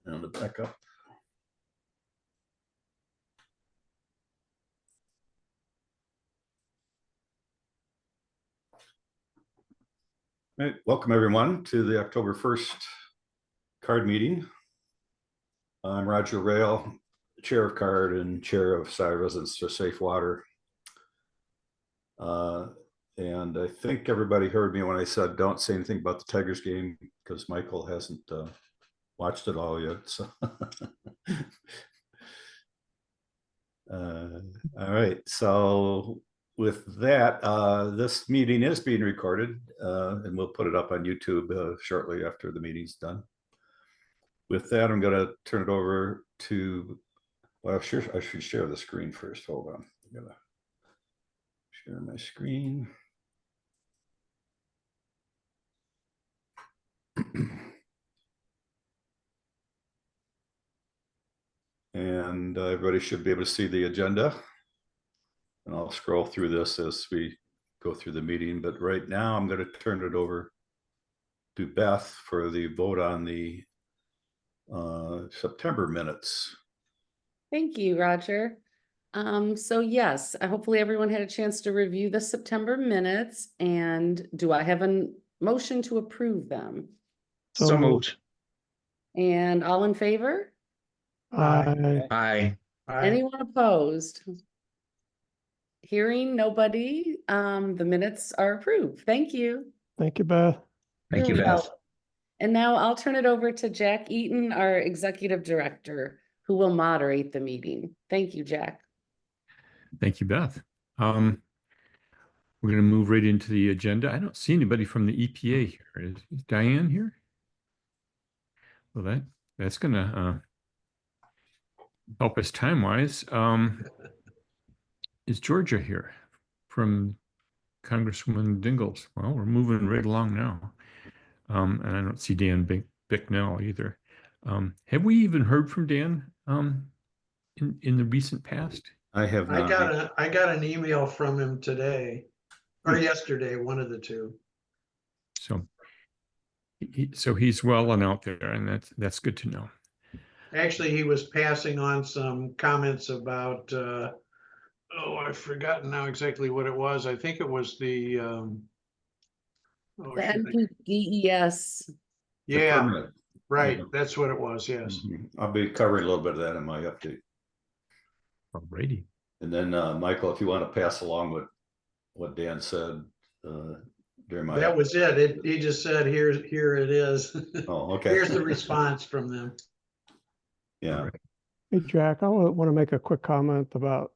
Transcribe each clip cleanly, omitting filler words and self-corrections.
And the backup. All right, welcome everyone to the October 1st CARD meeting. I'm Roger Rayle, Chair of CARD and Chair of Sci Residents for Safe Water. And I think everybody heard me when I said don't say anything about the Tigers game because Michael hasn't watched it all yet. So. All right, so with that, this meeting is being recorded and we'll put it up on YouTube shortly after the meeting's done. With that, I'm going to turn it over to, well, sure, I should share the screen first. Hold on. I'm going to share my screen. And everybody should be able to see the agenda. And I'll scroll through this as we go through the meeting. But right now, I'm going to turn it over to Beth for the vote on the September minutes. Thank you, Roger. So yes, hopefully everyone had a chance to review the September minutes. And do I have a motion to approve them? So moved. And all in favor? Aye. Anyone opposed? Hearing nobody, the minutes are approved. Thank you. Thank you, Beth. Thank you, Beth. And now I'll turn it over to Jack Eaton, our Executive Director, who will moderate the meeting. Thank you, Jack. Thank you, Beth. We're going to move right into the agenda. I don't see anybody from the EPA here. Is Diane here? Well, that's going to help us time-wise. Is Georgia here from Congresswoman Dingell? Well, we're moving right along now. And I don't see Dan Bicknell either. Have we even heard from Dan in the recent past? I have not. I got an email from him today or yesterday, one of the two. So he's well and out there, and that's good to know. Actually, he was passing on some comments about I've forgotten now exactly what it was. I think it was the NPDES. Yeah, right. That's what it was. Yes. I'll be covering a little bit of that in my update. Alrighty. And then Michael, if you want to pass along what Dan said during my that was it. He just said here it is. Oh, okay. Here's the response from them. Yeah. Hey, Jack, I want to make a quick comment about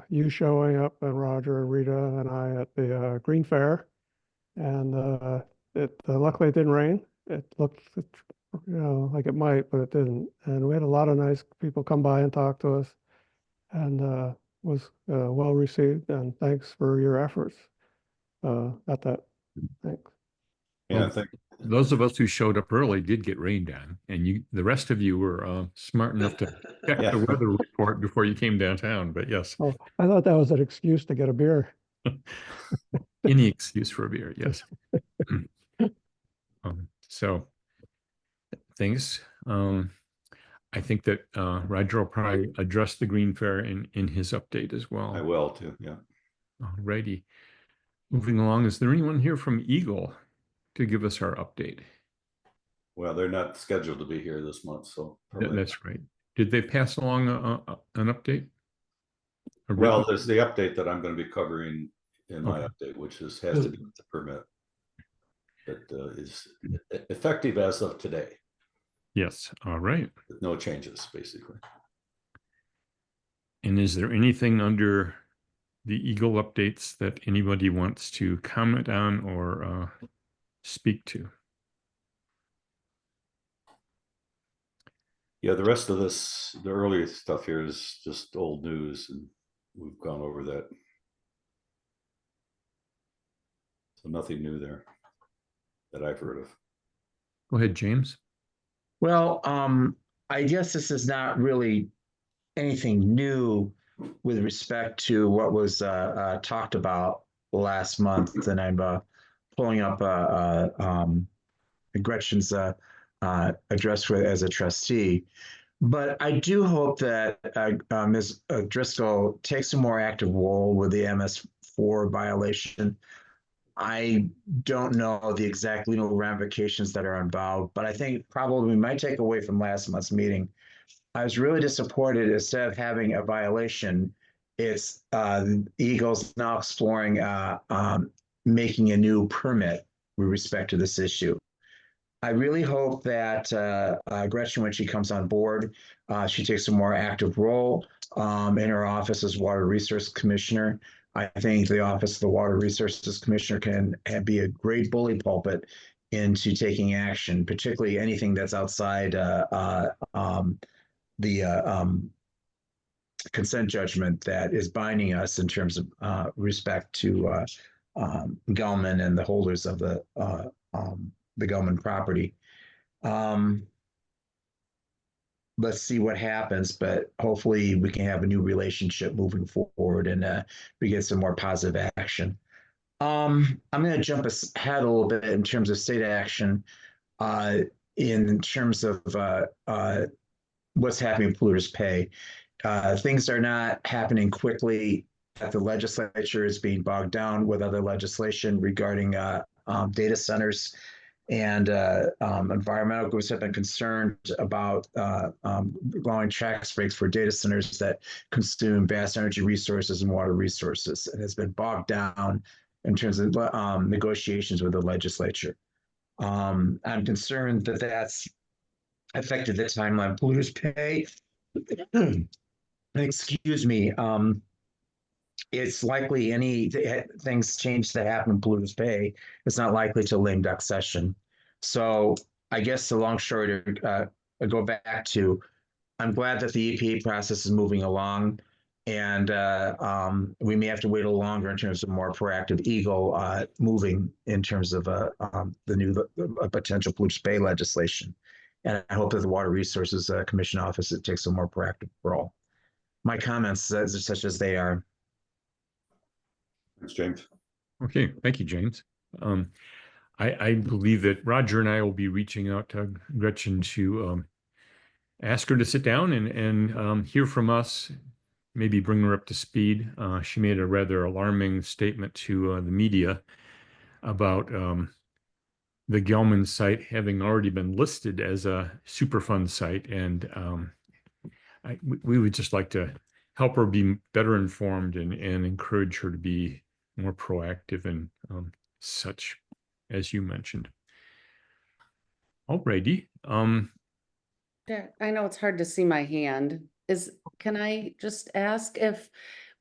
you showing up and Roger and Rita and I at the Green Fair. And luckily it didn't rain. It looked, like it might, but it didn't. And we had a lot of nice people come by and talk to us, and was well received. And thanks for your efforts at that. Thanks. Yeah, well, those of us who showed up early did get rained on, and the rest of you were smart enough to check the weather report before you came downtown. But yes. Oh, I thought that was an excuse to get a beer. Any excuse for a beer, yes. So thanks. I think that Roger will probably address the Green Fair in his update as well. I will too, yeah. Alrighty. Moving along, is there anyone here from EGLE to give us our update? Well, they're not scheduled to be here this month, so. That's right. Did they pass along an update? Well, there's the update that I'm going to be covering in my update, which has to do with the permit that is effective as of today. Yes. All right. With no changes, basically. And is there anything under the EGLE updates that anybody wants to comment on or speak to? Yeah, the rest of this, the earlier stuff here is just old news, and we've gone over that. So nothing new there that I've heard of. Go ahead, James. Well, I guess this is not really anything new with respect to what was talked about last month, and I'm pulling up Gretchen's address with as a trustee. But I do hope that Ms. Driscoll takes a more active role with the MS4 violation. I don't know the exact legal ramifications that are involved, but I think probably we might take away from last month's meeting. I was really disappointed instead of having a violation, it's EGLE's now exploring making a new permit with respect to this issue. I really hope that Gretchen, when she comes on board, she takes a more active role in her office as Water Resource Commissioner. I think the Office of the Water Resources Commissioner can be a great bully pulpit into taking action, particularly anything that's outside the consent judgment that is binding us in terms of respect to Gelman and the holders of the Gelman property. Let's see what happens, but hopefully we can have a new relationship moving forward and we get some more positive action. I'm going to jump ahead a little bit in terms of state action in terms of what's happening with polluters pay. Things are not happening quickly. The legislature is being bogged down with other legislation regarding data centers, and environmental groups have been concerned about allowing tax breaks for data centers that consume vast energy resources and water resources. It has been bogged down in terms of negotiations with the legislature. I'm concerned that that's affected the timeline polluters pay. Excuse me. It's likely any things change that happen in polluters pay. It's not likely to lame duck session. So I guess the long story to go back to, I'm glad that the EPA process is moving along, and we may have to wait a little longer in terms of more proactive EGLE moving in terms of the new potential polluters pay legislation. And I hope that the Water Resources Commission office takes a more proactive role. My comments are such as they are. Thanks, James. Okay, thank you, James. I believe that Roger and I will be reaching out to Gretchen to ask her to sit down and hear from us, maybe bring her up to speed. She made a rather alarming statement to the media about the Gelman site having already been listed as a Superfund site, and we would just like to help her be better informed and encourage her to be more proactive and such, as you mentioned. Alrighty. Yeah, I know it's hard to see my hand. Can I just ask if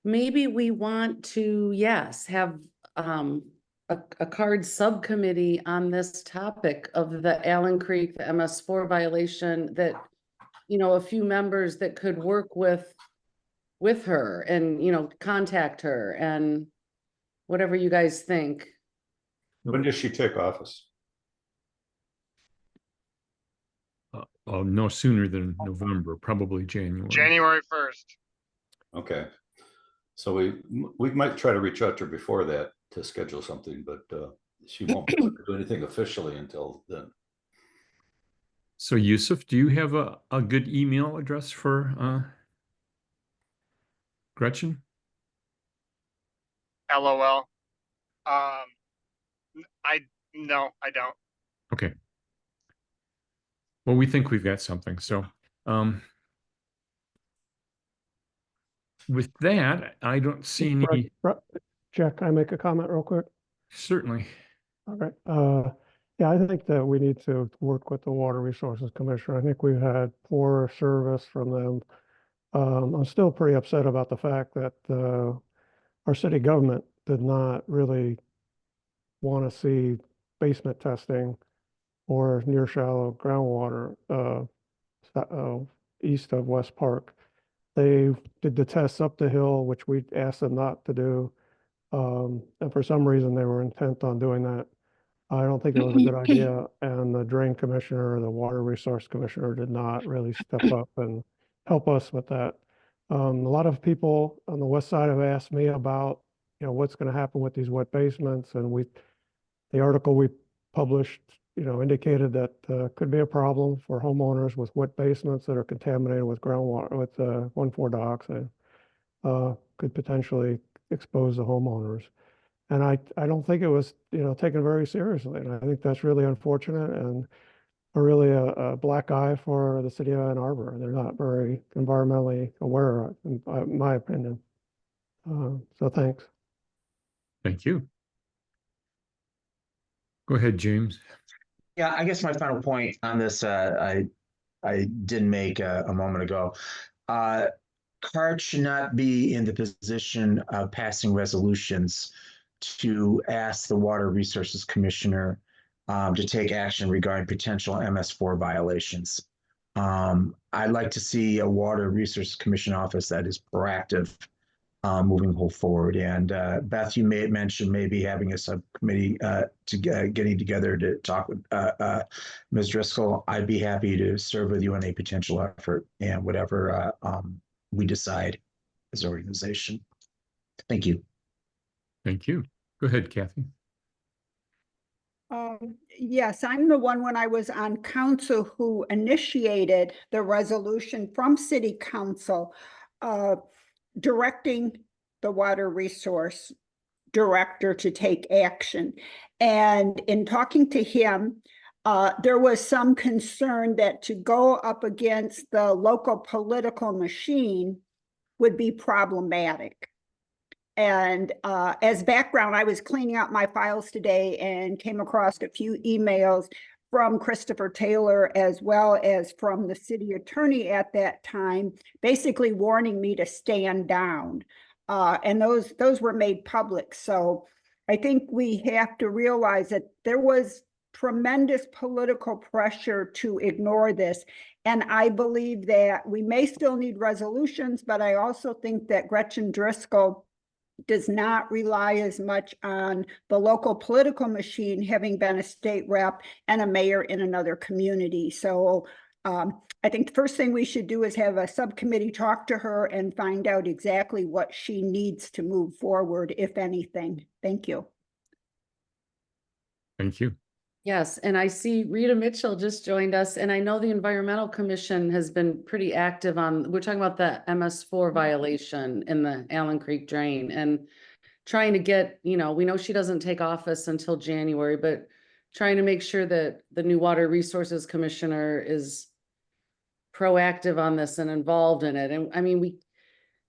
maybe we want to, yes, have a card subcommittee on this topic of the Allen Creek, the MS4 violation, that, you know, a few members that could work with her and, you know, contact her and whatever you guys think. When does she take office? No sooner than November, probably January. January 1st. Okay. So we might try to reach out to her before that to schedule something, but she won't be able to do anything officially until then. So Yusuf, do you have a good email address for Gretchen? LOL. No, I don't. Okay. Well, we think we've got something. So with that, I don't see any. Jack, can I make a comment real quick? Certainly. All right. Yeah, I think that we need to work with the Water Resources Commissioner. I think we've had poor service from them. I'm still pretty upset about the fact that our city government did not really want to see basement testing or near shallow groundwater east of West Park. They did the tests up the hill, which we asked them not to do. And for some reason, they were intent on doing that. I don't think it was a good idea. And the drain commissioner or the water resource commissioner did not really step up and help us with that. A lot of people on the west side have asked me about, you know, what's going to happen with these wet basements. And the article we published indicated that could be a problem for homeowners with wet basements that are contaminated with groundwater, with 1,4-dioxide, could potentially expose the homeowners. And I don't think it was, taken very seriously. And I think that's really unfortunate and really a black eye for the city of Ann Arbor. They're not very environmentally aware, in my opinion. So thanks. Thank you. Go ahead, James. Yeah, I guess my final point on this, I didn't make a moment ago. CART should not be in the position of passing resolutions to ask the Water Resources Commissioner to take action regarding potential MS4 violations. I'd like to see a Water Resources Commission office that is proactive moving forward. And Beth, you may mention maybe having a subcommittee getting together to talk with Ms. Driscoll. I'd be happy to serve with you on a potential effort and whatever we decide as an organization. Thank you. Thank you. Go ahead, Kathy. Yes, I'm the one when I was on council who initiated the resolution from city council directing the water resource director to take action. And in talking to him, there was some concern that to go up against the local political machine would be problematic. And as background, I was cleaning out my files today and came across a few emails from Christopher Taylor as well as from the city attorney at that time, basically warning me to stand down. And those were made public. So I think we have to realize that there was tremendous political pressure to ignore this. And I believe that we may still need resolutions, but I also think that Gretchen Driscoll does not rely as much on the local political machine, having been a state rep and a mayor in another community. So I think the first thing we should do is have a subcommittee talk to her and find out exactly what she needs to move forward, if anything. Thank you. Thank you. Yes, and I see Rita Mitchell just joined us, and I know the Environmental Commission has been pretty active on, we're talking about the MS4 violation in the Allen Creek drain and trying to get, we know she doesn't take office until January, but trying to make sure that the new Water Resources Commissioner is proactive on this and involved in it. And I mean,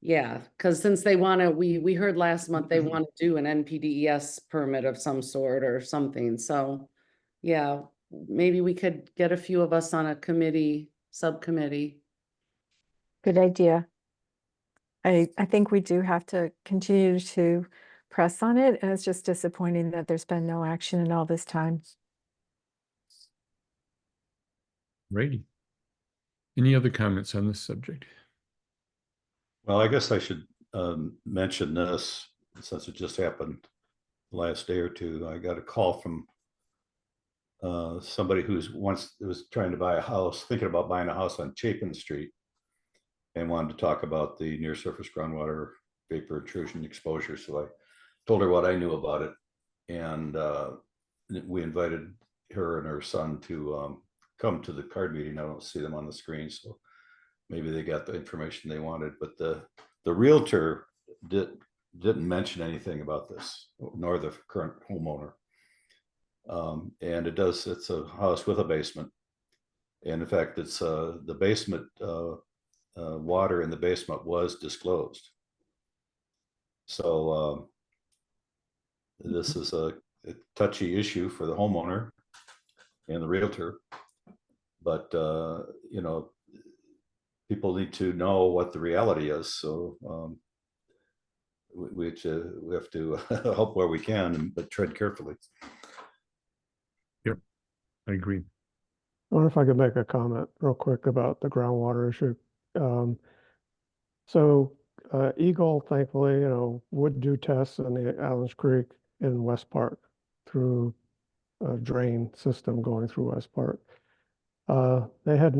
because since they want to, we heard last month they want to do an NPDES permit of some sort or something. So yeah, maybe we could get a few of us on a subcommittee. Good idea. I think we do have to continue to press on it, and it's just disappointing that there's been no action in all this time. Righty. Any other comments on this subject? Well, I guess I should mention this since it just happened last day or two. I got a call from somebody who was trying to buy a house, thinking about buying a house on Chapin Street, and wanted to talk about the near surface groundwater vapor intrusion exposure. So I told her what I knew about it, and we invited her and her son to come to the card meeting. I don't see them on the screen, so maybe they got the information they wanted. But the realtor didn't mention anything about this, nor the current homeowner. And it's a house with a basement. And in fact, it's the basement, water in the basement was disclosed. So this is a touchy issue for the homeowner and the realtor. But, people need to know what the reality is. So we have to help where we can, but tread carefully. Yep, I agree. I wonder if I could make a comment real quick about the groundwater issue. EGLE, thankfully, would do tests in the Allens Creek in West Park through a drain system going through West Park. They had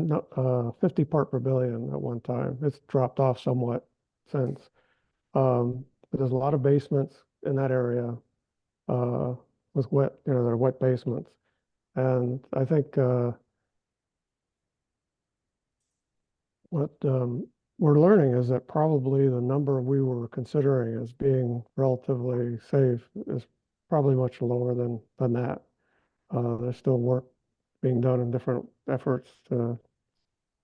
50 part per billion at one time. It's dropped off somewhat since. There's a lot of basements in that area with wet, they're wet basements. And I think what we're learning is that probably the number we were considering as being relatively safe is probably much lower than that. There's still work being done in different efforts to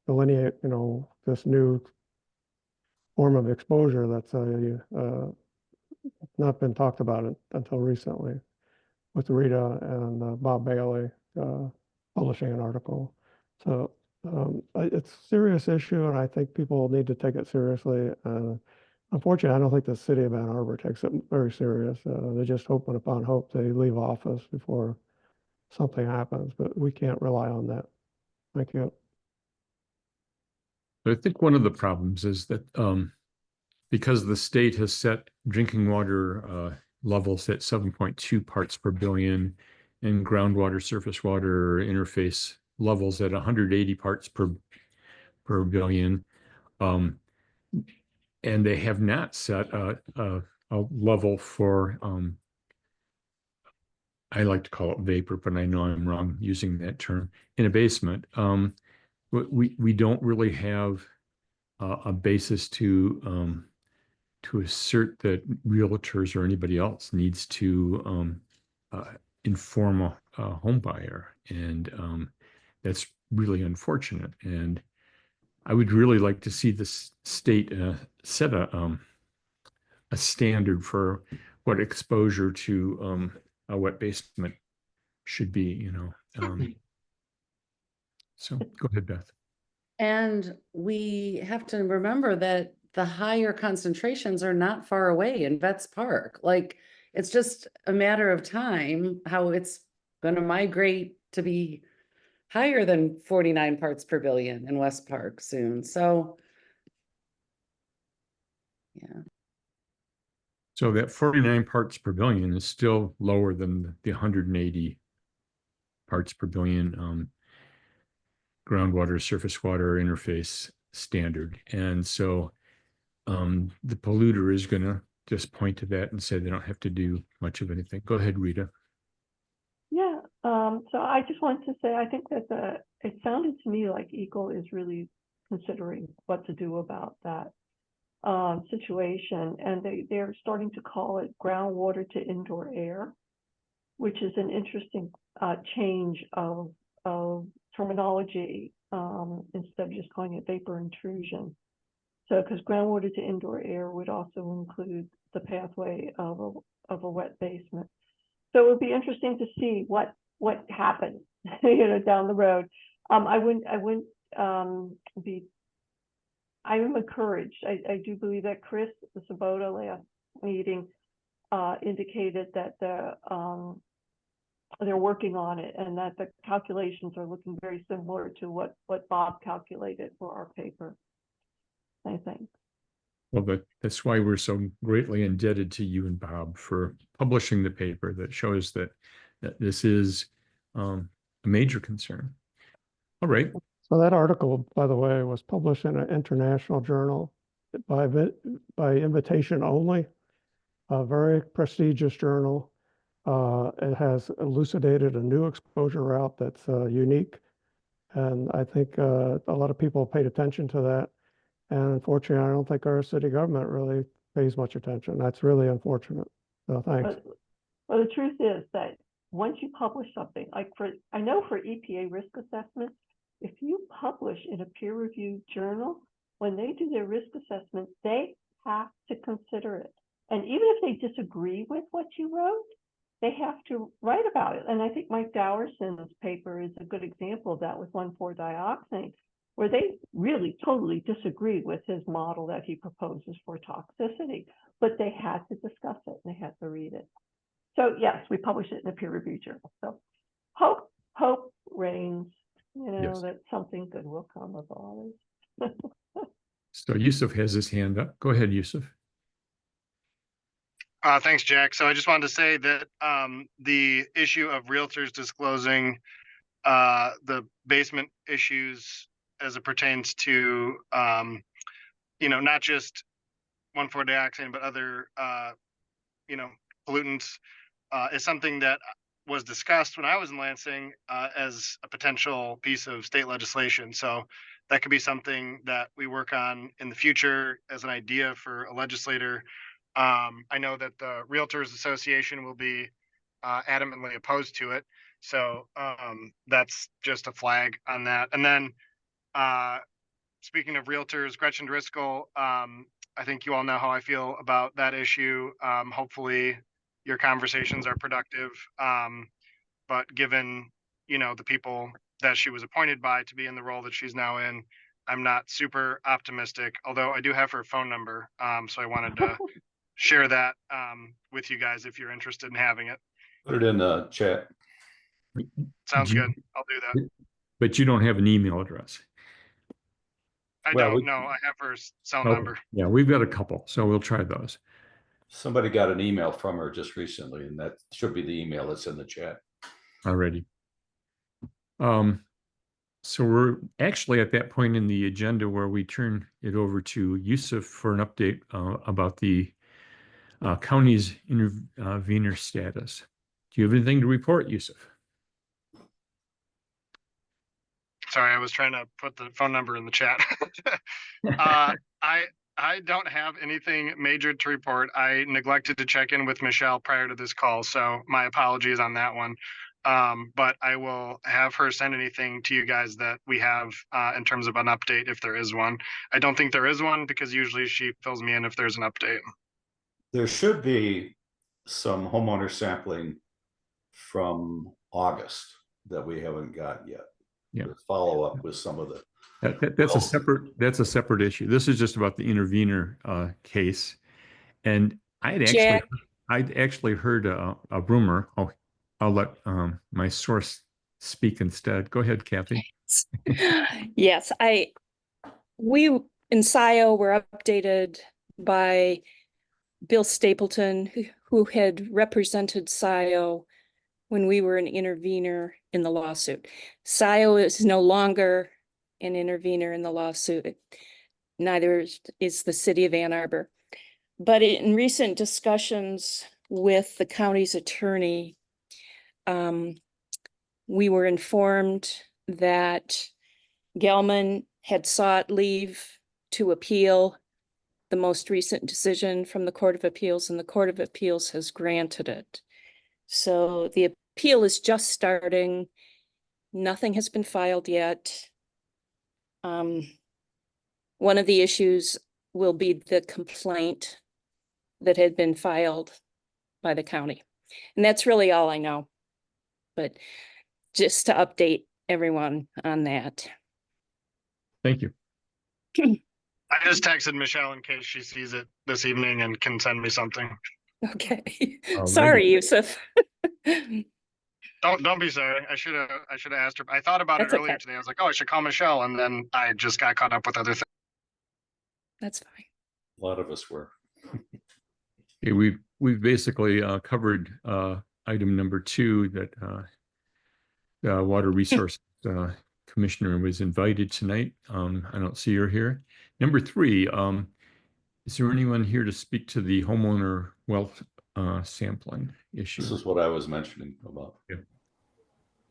delineate, this new form of exposure that's not been talked about until recently, with Rita and Bob Bailey publishing an article. So it's a serious issue, and I think people need to take it seriously. Unfortunately, I don't think the city of Ann Arbor takes it very serious. They just hoping upon hope they leave office before something happens, but we can't rely on that. Thank you. I think one of the problems is that because the state has set drinking water levels at 7.2 parts per billion and groundwater surface water interface levels at 180 parts per billion, and they have not set a level for I like to call it vapor, but I know I'm wrong using that term, in a basement. We don't really have a basis to assert that realtors or anybody else needs to inform a home buyer, and that's really unfortunate. And I would really like to see the state set a standard for what exposure to a wet basement should be. So go ahead, Beth. And we have to remember that the higher concentrations are not far away in Vets Park. Like, it's just a matter of time how it's going to migrate to be higher than 49 parts per billion in West Park soon. So, yeah. So that 49 parts per billion is still lower than the 180 parts per billion groundwater surface water interface standard. And so the polluter is going to just point to that and say they don't have to do much of anything. Go ahead, Rita. Yeah, so I just wanted to say, I think that it sounded to me like EGLE is really considering what to do about that situation, and they're starting to call it groundwater to indoor air, which is an interesting change of terminology, instead of just calling it vapor intrusion. So, because groundwater to indoor air would also include the pathway of a wet basement. So it would be interesting to see what happens, down the road. I am encouraged. I do believe that Chris, the Svoboda last meeting, indicated that they're working on it, and that the calculations are looking very similar to what Bob calculated for our paper, I think. Well, that's why we're so greatly indebted to you and Bob for publishing the paper that shows that this is a major concern. All right. So that article, by the way, was published in an international journal by invitation only, a very prestigious journal. It has elucidated a new exposure route that's unique. And I think a lot of people paid attention to that. And unfortunately, I don't think our city government really pays much attention. That's really unfortunate. So thanks. Well, the truth is that once you publish something, I know for EPA risk assessments, if you publish in a peer-reviewed journal, when they do their risk assessment, they have to consider it. And even if they disagree with what you wrote, they have to write about it. And I think Mike Dowerson's paper is a good example of that with 1,4-dioxane, where they really totally disagree with his model that he proposes for toxicity, but they had to discuss it and they had to read it. So yes, we publish it in a peer-reviewed journal. So hope reigns, Yes. that something good will come of all this. So Yusuf has his hand up. Go ahead, Yusuf. Thanks, Jack. So I just wanted to say that the issue of realtors disclosing the basement issues as it pertains to, not just 1,4-dioxane, but other, pollutants, is something that was discussed when I was in Lansing as a potential piece of state legislation. So that could be something that we work on in the future as an idea for a legislator. I know that the Realtors Association will be adamantly opposed to it. So that's just a flag on that. And then speaking of realtors, Gretchen Driscoll, I think you all know how I feel about that issue. Hopefully your conversations are productive. But given, the people that she was appointed by to be in the role that she's now in, I'm not super optimistic, although I do have her phone number. So I wanted to share that with you guys if you're interested in having it. Put it in the chat. Sounds good. I'll do that. But you don't have an email address. I Well, don't know. I have her cell Okay. number. Yeah, we've got a couple, so we'll try those. Somebody got an email from her just recently, and that should be the email that's in the chat. Already. So we're actually at that point in the agenda where we turn it over to Yusuf for an update about the county's intervenor status. Do you have anything to report, Yusuf? Sorry, I was trying to put the phone number in the chat. I don't have anything major to report. I neglected to check in with Michelle prior to this call, so my apologies on that one. But I will have her send anything to you guys that we have in terms of an update if there is one. I don't think there is one because usually she fills me in if there's an update. There should be some homeowner sampling from August that we haven't got yet. Yeah. The follow up with some of the. That's a separate issue. This is just about the intervenor case, and I'd actually heard a rumor. Oh, I'll let my source speak instead. Go ahead, Kathy. Yes, we in SIO were updated by Bill Stapleton, who had represented SIO when we were an intervener in the lawsuit. SIO is no longer an intervener in the lawsuit. Neither is the city of Ann Arbor. But in recent discussions with the county's attorney, we were informed that Gelman had sought leave to appeal the most recent decision from the Court of Appeals, and the Court of Appeals has granted it. So the appeal is just starting. Nothing has been filed yet. One of the issues will be the complaint that had been filed by the county. And that's really all I know. But just to update everyone on that. Thank you. I just texted Michelle in case she sees it this evening and can send me something. Okay. Alrighty. Sorry, Yusuf. Don't be sorry. I should have asked her. I thought about That's it earlier okay. today. I was like, oh, I should call Michelle, and then I just got caught up with other things. That's fine. A lot of us were. Okay, we've basically covered item number 2 that the Water Resource Commissioner was invited tonight. I don't see her here. Number 3, is there anyone here to speak to the homeowner wealth sampling issue? This is what I was mentioning about. Yeah.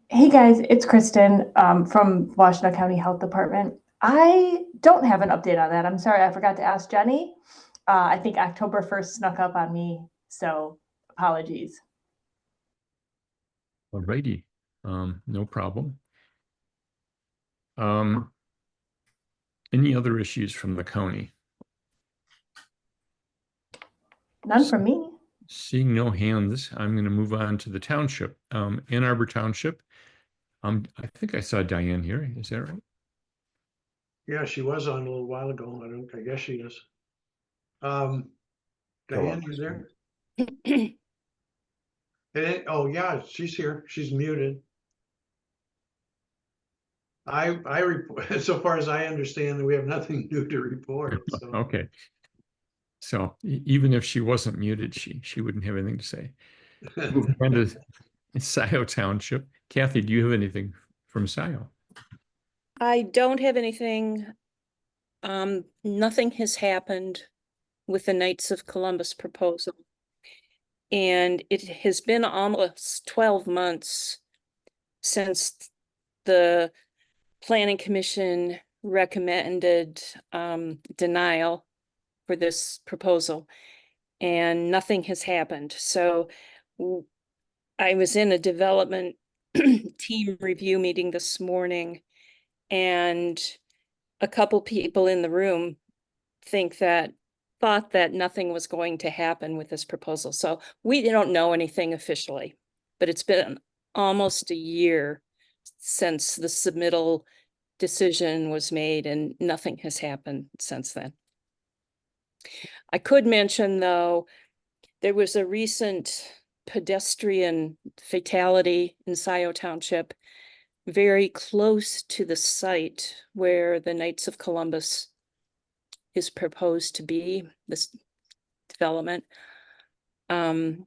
Hey guys, it's Kristen from Washington County Health Department. I don't have an update on that. I'm sorry, I forgot to ask Jenny. I think October 1st snuck up on me, so apologies. All righty, no problem. Any other issues from the county? None from me. Seeing no hands, I'm going to move on to the township. Ann Arbor Township. I think I saw Diane here. Is that right? Yeah, she was on a little while ago. I guess she is. Diane, you there? Oh yeah, she's here. She's muted. I report, so far as I understand, we have nothing new to report. So. Okay. So even if she wasn't muted, she wouldn't have anything to say. Moving on to SIO Township. Kathy, do you have anything from SIO? I don't have anything. Nothing has happened with the Knights of Columbus proposal. And it has been almost 12 months since the Planning Commission recommended denial for this proposal, and nothing has happened. So I was in a development team review meeting this morning, and a couple people in the room thought that nothing was going to happen with this proposal. So we don't know anything officially, but it's been almost a year since the submittal decision was made, and nothing has happened since then. I could mention, though, there was a recent pedestrian fatality in Scioto Township, very close to the site where the Knights of Columbus is proposed to be, this development. And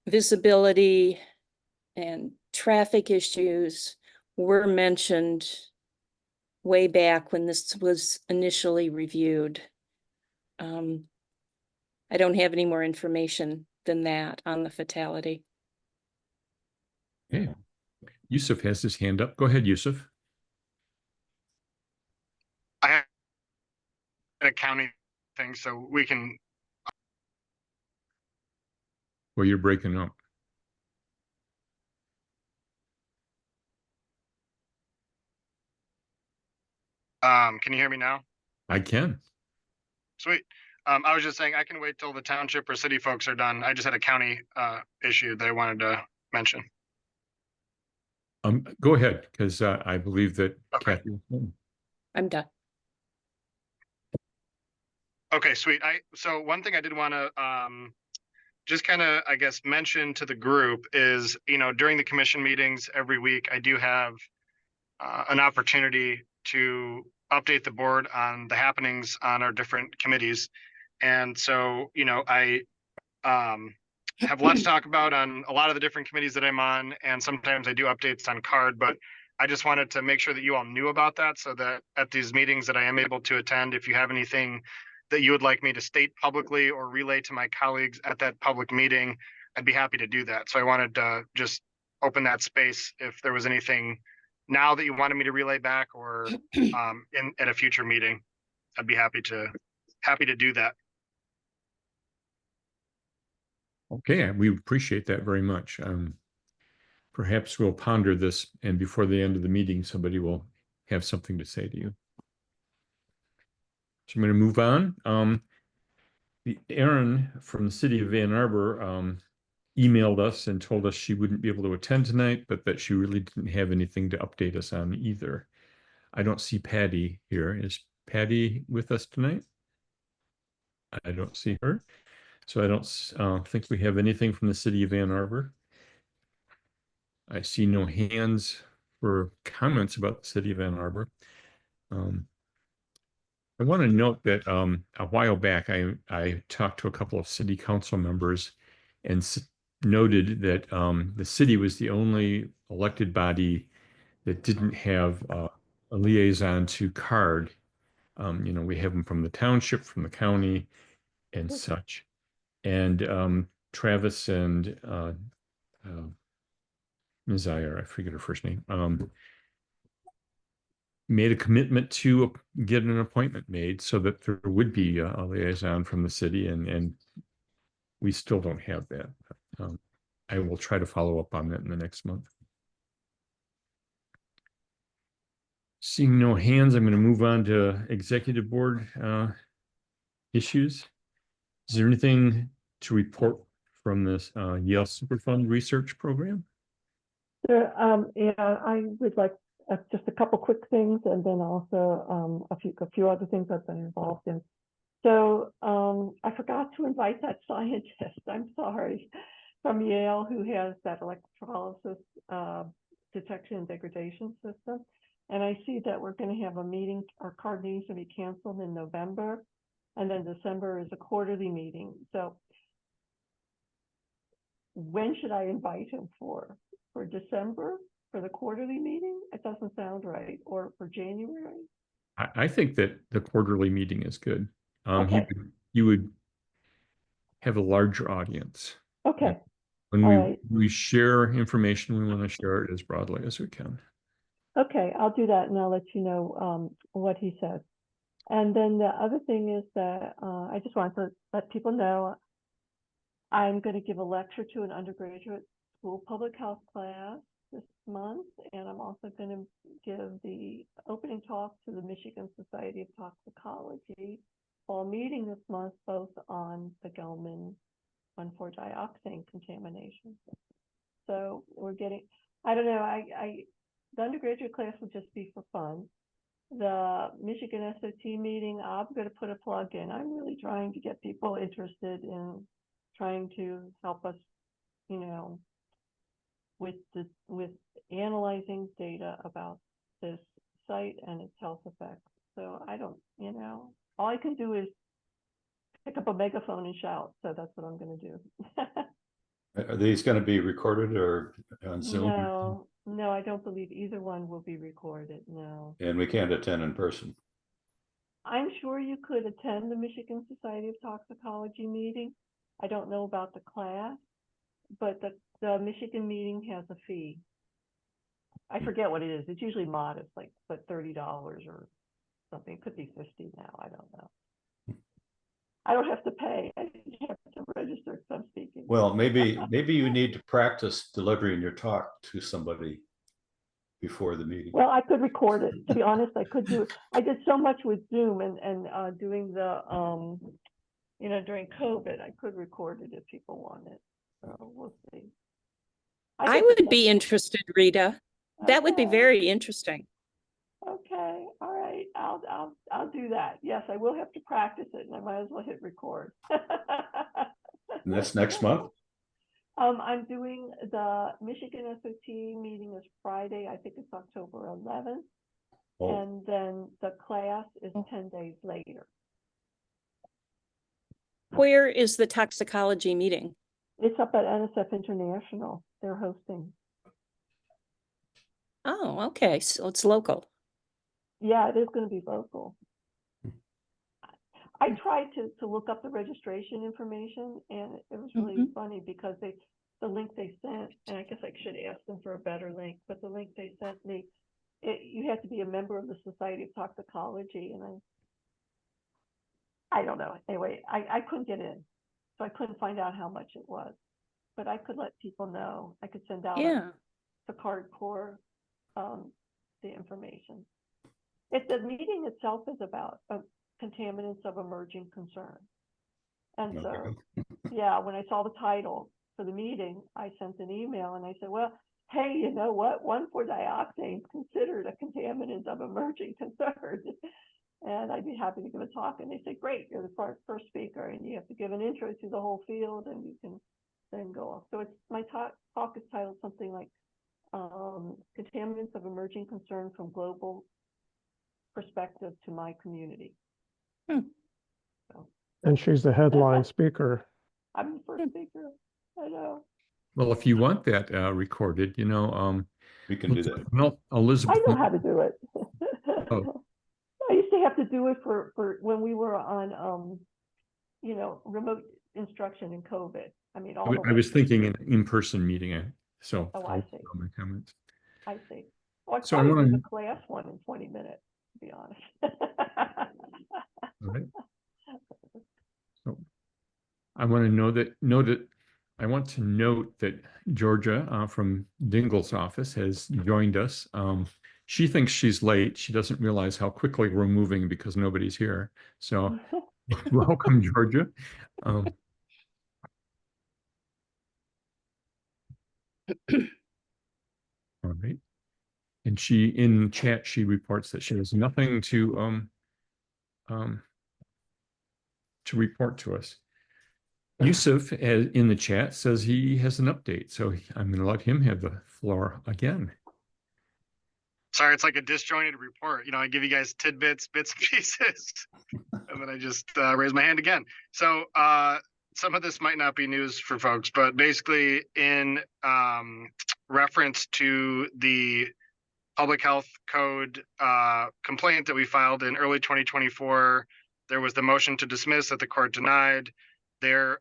visibility and traffic issues were mentioned way back when this was initially reviewed. I don't have any more information than that on the fatality. Okay. Yusuf has his hand up. Go ahead, Yusuf. I have an accounting thing, so we can. Well, you're breaking up. Can you hear me now? I can. Sweet. I was just saying I can wait till the township or city folks are done. I just had a county issue that I wanted to mention. Go ahead, because I believe that Okay. Kathy. I'm done. Okay, sweet. So one thing I did want to just kind of, I guess, mention to the group is, during the commission meetings every week, I do have an opportunity to update the board on the happenings on our different committees. And so, I have lots to talk about on a lot of the different committees that I'm on, and sometimes I do updates on card, but I just wanted to make sure that you all knew about that, so that at these meetings that I am able to attend, if you have anything that you would like me to state publicly or relay to my colleagues at that public meeting, I'd be happy to do that. So I wanted to just open that space if there was anything now that you wanted me to relay back, or at a future meeting. I'd be happy to do that. Okay, we appreciate that very much. Perhaps we'll ponder this, and before the end of the meeting, somebody will have something to say to you. So I'm going to move on. Erin from the city of Ann Arbor emailed us and told us she wouldn't be able to attend tonight, but that she really didn't have anything to update us on either. I don't see Patty here. Is Patty with us tonight? I don't see her. So I don't think we have anything from the city of Ann Arbor. I see no hands for comments about the city of Ann Arbor. I want to note that a while back, I talked to a couple of city council members and noted that the city was the only elected body that didn't have a liaison to CARD. We have them from the township, from the county, and such. And Travis and Ms. Iyer, I forget her first name, made a commitment to get an appointment made so that there would be a liaison from the city, and we still don't have that. I will try to follow up on that in the next month. Seeing no hands, I'm going to move on to executive board issues. Is there anything to report from this Yale Superfund research program? Yeah, I would like just a couple quick things, and then also a few other things I've been involved in. So I forgot to invite that scientist, I'm sorry, from Yale, who has that electrolysis detection and degradation system. And I see that we're going to have a meeting, our CARD meeting's going to be canceled in November, and then December is a quarterly meeting. So when should I invite him for? For December, for the quarterly meeting? It doesn't sound right. Or for January? I think that the quarterly meeting is good. Okay. You would have a larger audience. Okay, When all we right. we share information, we want to share it as broadly as we can. Okay, I'll do that and I'll let you know what he says. And then the other thing is that I just want to let people know I'm going to give a lecture to an undergraduate school public health class this month, and I'm also going to give the opening talk to the Michigan Society of Toxicology fall meeting this month, both on the Gelman 1,4-dioxane contamination. So we're getting, I don't know, the undergraduate class will just be for fun. The Michigan SOT meeting, I'm going to put a plug in. I'm really trying to get people interested in trying to help us, you know, with analyzing data about this site and its health effects. So I don't, you know, all I can do is pick up a megaphone and shout. So that's what I'm going to do. Are these going to be recorded or on Zoom? No, I don't believe either one will be recorded. No. And we can't attend in person. I'm sure you could attend the Michigan Society of Toxicology meeting. I don't know about the class, but the Michigan meeting has a fee. I forget what it is. It's usually modest, like but $30 or something. It could be $50 now. I don't know. I don't have to pay. I just have to register because I'm speaking. Well, maybe you need to practice delivering your talk to somebody before the meeting. Well, I could record it. To be honest, I could do it. I did so much with Zoom and doing the you know, during COVID, I could record it if people want it. So we'll see. I would be interested, Rita. That would be Okay. very interesting. Okay, all right. I'll do that. Yes, I will have to practice it, and I might as well hit record. And that's next month? I'm doing the Michigan SOT meeting is Friday. I think it's October 11th. Oh. And then the class is 10 days later. Where is the toxicology meeting? It's up at NSF International. They're hosting. Oh, okay. So it's local. Yeah, it is going to be local. I tried to look up the registration information, and it was really funny because the link they sent, and I guess I should ask them for a better link, but the link they sent me, you have to be a member of the Society of Toxicology, and I don't know. Anyway, I couldn't get in, so I couldn't find out how much it was, but I could let people know. I could send out the hardcore the information. If the meeting itself is about contaminants of emerging concern. And so, yeah, when I saw the title for the meeting, I sent an email and I said, well, hey, you know what? 1,4-dioxane is considered a contaminant of emerging concern. And I'd be happy to give a talk. And they said, great, you're the first speaker and you have to give an intro to the whole field and you can then go off. So it's my talk is titled something like Contaminants of Emerging Concern from Global Perspective to My Community. So, And she's the headline speaker. I'm the first speaker. I know. Well, if you want that recorded, you know, we can do that. No, Elizabeth. I know how to do it. Oh. I used to have to do it for when we were on, you know, remote instruction in COVID. I mean, I was thinking an in-person meeting. So I see. My comments. I see. Well, I So I probably want do the class one in 20 minutes, to be honest. All right. So I want to I want to note that Georgia from Dingell's office has joined us. She thinks she's late. She doesn't realize how quickly we're moving because nobody's here. So welcome, Georgia. All right. And she, in chat, she reports that she has nothing to report to us. Yusuf in the chat says he has an update, so I'm going to let him have the floor again. Sorry, it's like a disjointed report. You know, I give you guys tidbits, bits and pieces, and then I just raise my hand again. So some of this might not be news for folks, but basically in reference to the public health code complaint that we filed in early 2024, there was the motion to dismiss that the court denied. they're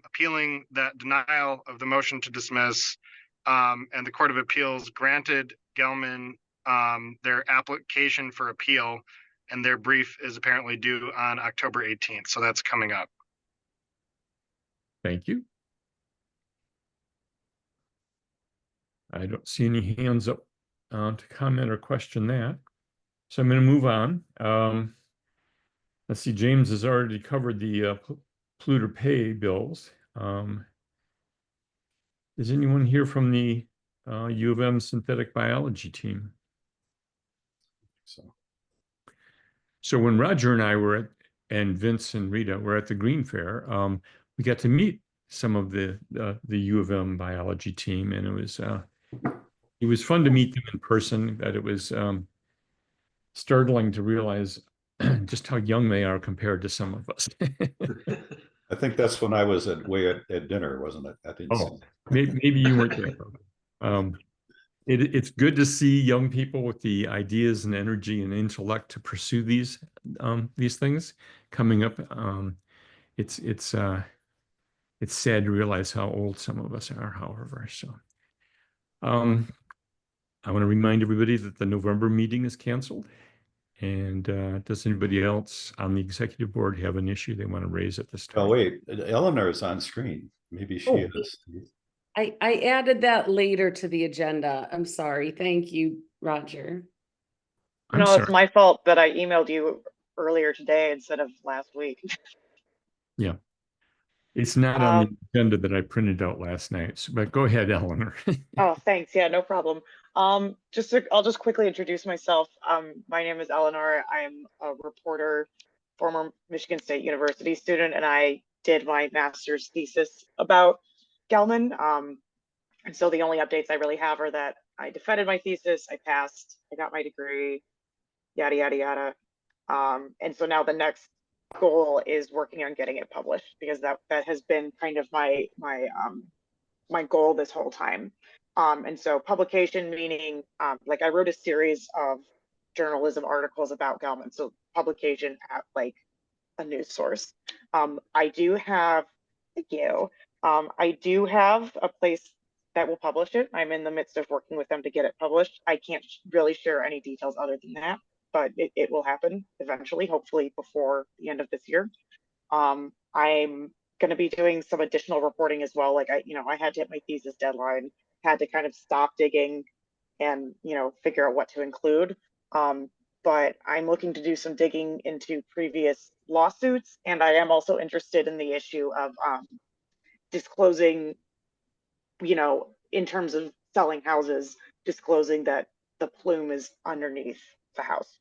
appealing that denial of the motion to dismiss, and the Court of Appeals granted Gelman their application for appeal, and their brief is apparently due on October 18th. So that's coming up. Thank you. I don't see any hands up to comment or question that. So I'm going to move on. Let's see, James has already covered the polluter pay bills. Is anyone here from the U of M synthetic biology team? So when Roger and I were and Vince and Rita were at the Green Fair, we got to meet some of the U of M biology team, and it was fun to meet them in person. But it was startling to realize just how young they are compared to some of us. I think that's when I was at dinner, wasn't it? I think so. Maybe you weren't there. It's good to see young people with the ideas and energy and intellect to pursue these things coming up. It's sad to realize how old some of us are, however. So I want to remind everybody that the November meeting is canceled. And does anybody else on the executive board have an issue they want to raise at this time? Oh, wait, Eleanor is on screen. Maybe she is. I added that later to the agenda. I'm sorry. Thank you, Roger. I'm No, sorry. it's my fault that I emailed you earlier today instead of last week. Yeah. It's not on the agenda that I printed out last night, but go ahead, Eleanor. Oh, thanks. Yeah, no problem. I'll just quickly introduce myself. My name is Eleanor. I'm a reporter, former Michigan State University student, and I did my master's thesis about Gelman. And so the only updates I really have are that I defended my thesis, I passed, I got my degree, yada, yada, yada. And so now the next goal is working on getting it published, because that has been kind of my goal this whole time. And so publication meaning like I wrote a series of journalism articles about Gelman, so publication at like a news source. I do have, thank you. I do have a place that will publish it. I'm in the midst of working with them to get it published. I can't really share any details other than that, but it will happen eventually, hopefully before the end of this year. I'm going to be doing some additional reporting as well. Like I had to hit my thesis deadline, had to kind of stop digging and, figure out what to include. But I'm looking to do some digging into previous lawsuits. And I am also interested in the issue of disclosing, in terms of selling houses, disclosing that the plume is underneath the house,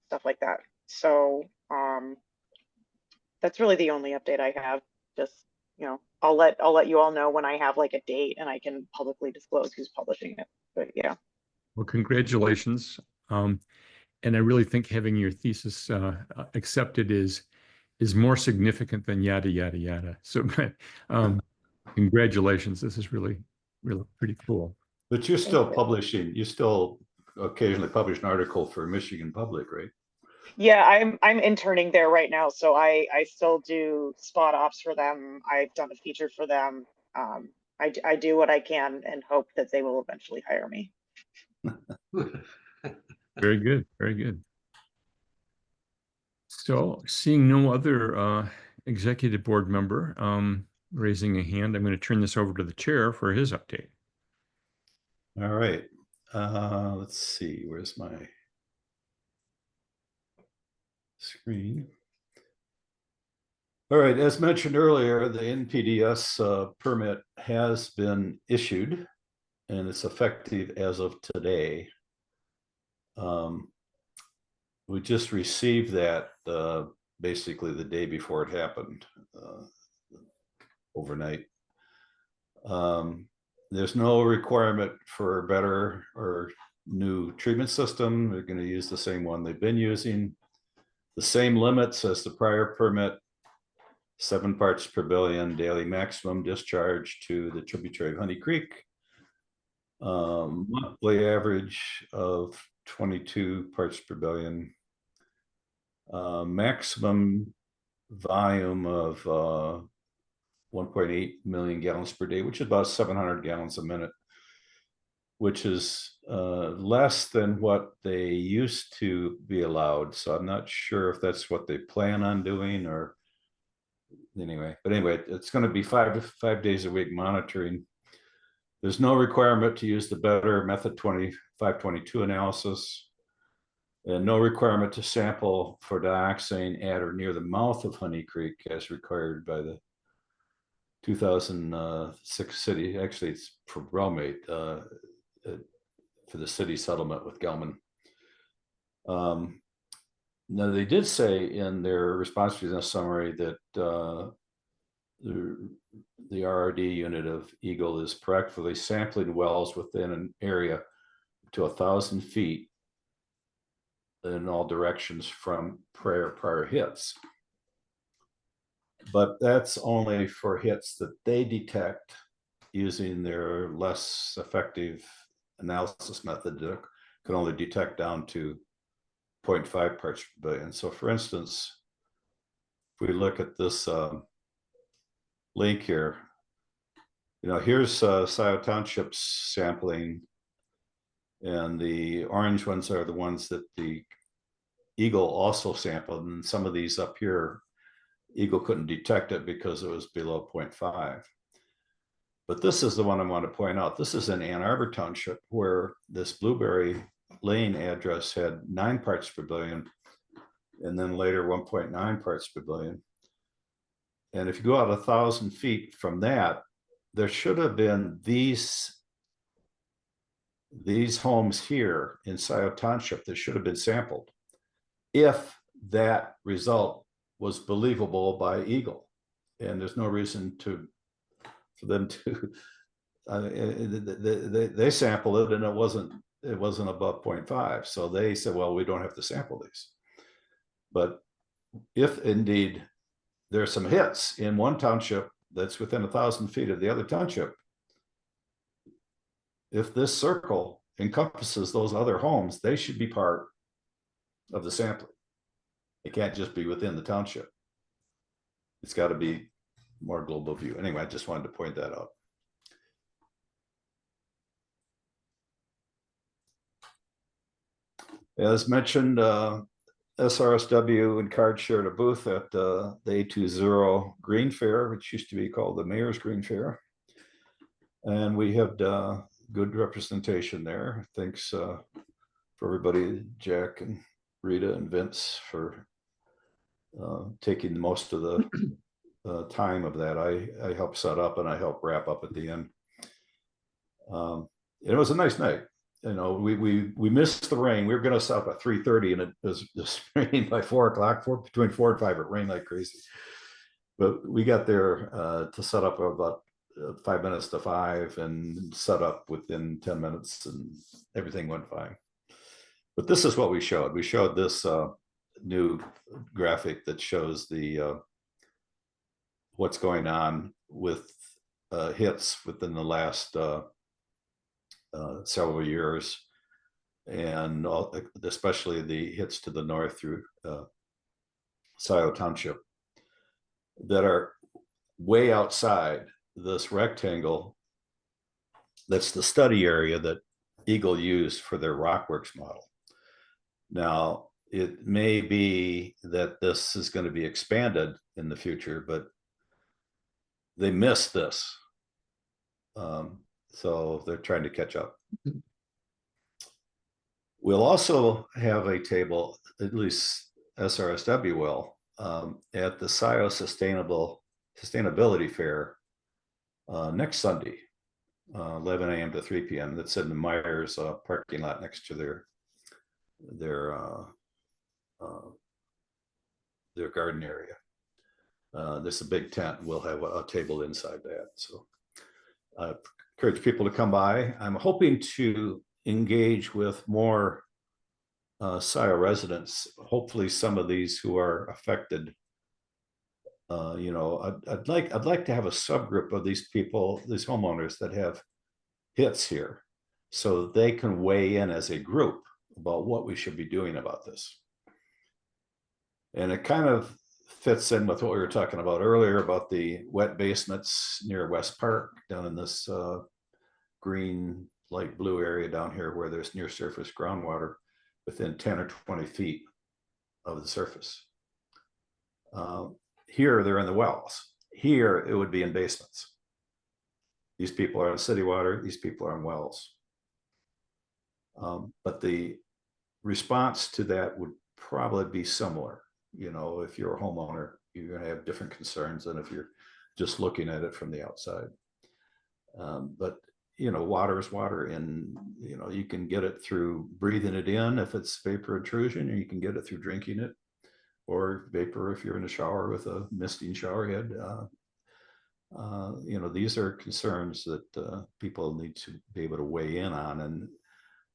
stuff like that. So that's really the only update I have. Just, I'll let you all know when I have like a date and I can publicly disclose who's publishing it. But yeah. Well, congratulations. And I really think having your thesis accepted is more significant than yada, yada, yada. So congratulations. This is really, really pretty cool. But you're still publishing, you still occasionally publish an article for Michigan Public, right? Yeah, I'm interning there right now, so I still do spot ops for them. I've done a feature for them. I do what I can and hope that they will eventually hire me. Very good, very good. So seeing no other executive board member raising a hand, I'm going to turn this over to the chair for his update. All right. Let's see, where's my screen? All right, as mentioned earlier, the NPDES permit has been issued and it's effective as of today. We just received that basically the day before it happened, overnight. There's no requirement for a better or new treatment system. They're going to use the same one they've been using. The same limits as the prior permit, 7 parts per billion daily maximum discharge to the tributary of Honey Creek. Monthly average of 22 parts per billion. Maximum volume of 1.8 million gallons per day, which is about 700 gallons a minute, which is less than what they used to be allowed. So I'm not sure if that's what they plan on doing or anyway. But anyway, it's going to be 5 days a week monitoring. There's no requirement to use the better method 2522 analysis, and no requirement to sample for dioxane at or near the mouth of Honey Creek as required by the 2006 city. Actually, it's for bromate for the city settlement with Gelman. Now, they did say in their response to this summary that the RRD unit of EGLE is proactively sampling wells within an area to 1,000 feet in all directions from prior hits. But that's only for hits that they detect using their less effective analysis method that can only detect down to 0.5 parts per billion. So for instance, if we look at this link here, here's Scioto Township's sampling, and the orange ones are the ones that the EGLE also sampled, and some of these up here, EGLE couldn't detect it because it was below 0.5. But this is the one I want to point out. This is in Ann Arbor Township, where this Blueberry Lane address had 9 parts per billion, and then later 1.9 parts per billion. And if you go out 1,000 feet from that, there should have been these homes here in Scioto Township that should have been sampled if that result was believable by EGLE. And there's no reason for them to they sampled it and it wasn't above 0.5. So they said, well, we don't have to sample these. But if indeed there are some hits in one township that's within 1,000 feet of the other township, if this circle encompasses those other homes, they should be part of the sampling. It can't just be within the township. It's got to be more global view. Anyway, I just wanted to point that out. As mentioned, SRSW and CARD shared a booth at the A20 Green Fair, which used to be called the Mayor's Green Fair. And we had good representation there. Thanks for everybody, Jack and Rita and Vince, for taking most of the time of that. I helped set up and I helped wrap up at the end. It was a nice night. We missed the rain. We were going to stop at 3:30 and it was just raining by 4 o'clock. Between 4 and 5, it rained like crazy. But we got there to set up about 5 minutes to 5 and set up within 10 minutes and everything went fine. But this is what we showed. We showed this new graphic that shows the what's going on with hits within the last several years, and especially the hits to the north through Scioto Township that are way outside this rectangle. That's the study area that EGLE used for their Rockworks model. Now, it may be that this is going to be expanded in the future, but they missed this. So they're trying to catch up. We'll also have a table, at least SRSW will, at the Scioto Sustainability Fair next Sunday, 11 a.m. to 3 p.m. That's in the Myers parking lot next to their garden area. There's a big tent. We'll have a table inside that. So I encourage people to come by. I'm hoping to engage with more Scioto residents, hopefully some of these who are affected. I'd like to have a subgroup of these people, these homeowners that have hits here, so they can weigh in as a group about what we should be doing about this. And it kind of fits in with what we were talking about earlier about the wet basements near West Park down in this green, light blue area down here where there's near surface groundwater within 10 or 20 feet of the surface. Here, they're in the wells. Here, it would be in basements. These people are on city water, these people are on wells. But the response to that would probably be similar. You know, if you're a homeowner, you're going to have different concerns than if you're just looking at it from the outside. But, you know, water is water, and, you know, you can get it through breathing it in if it's vapor intrusion, or you can get it through drinking it, or vapor if you're in a shower with a misting shower head. You know, these are concerns that people need to be able to weigh in on, and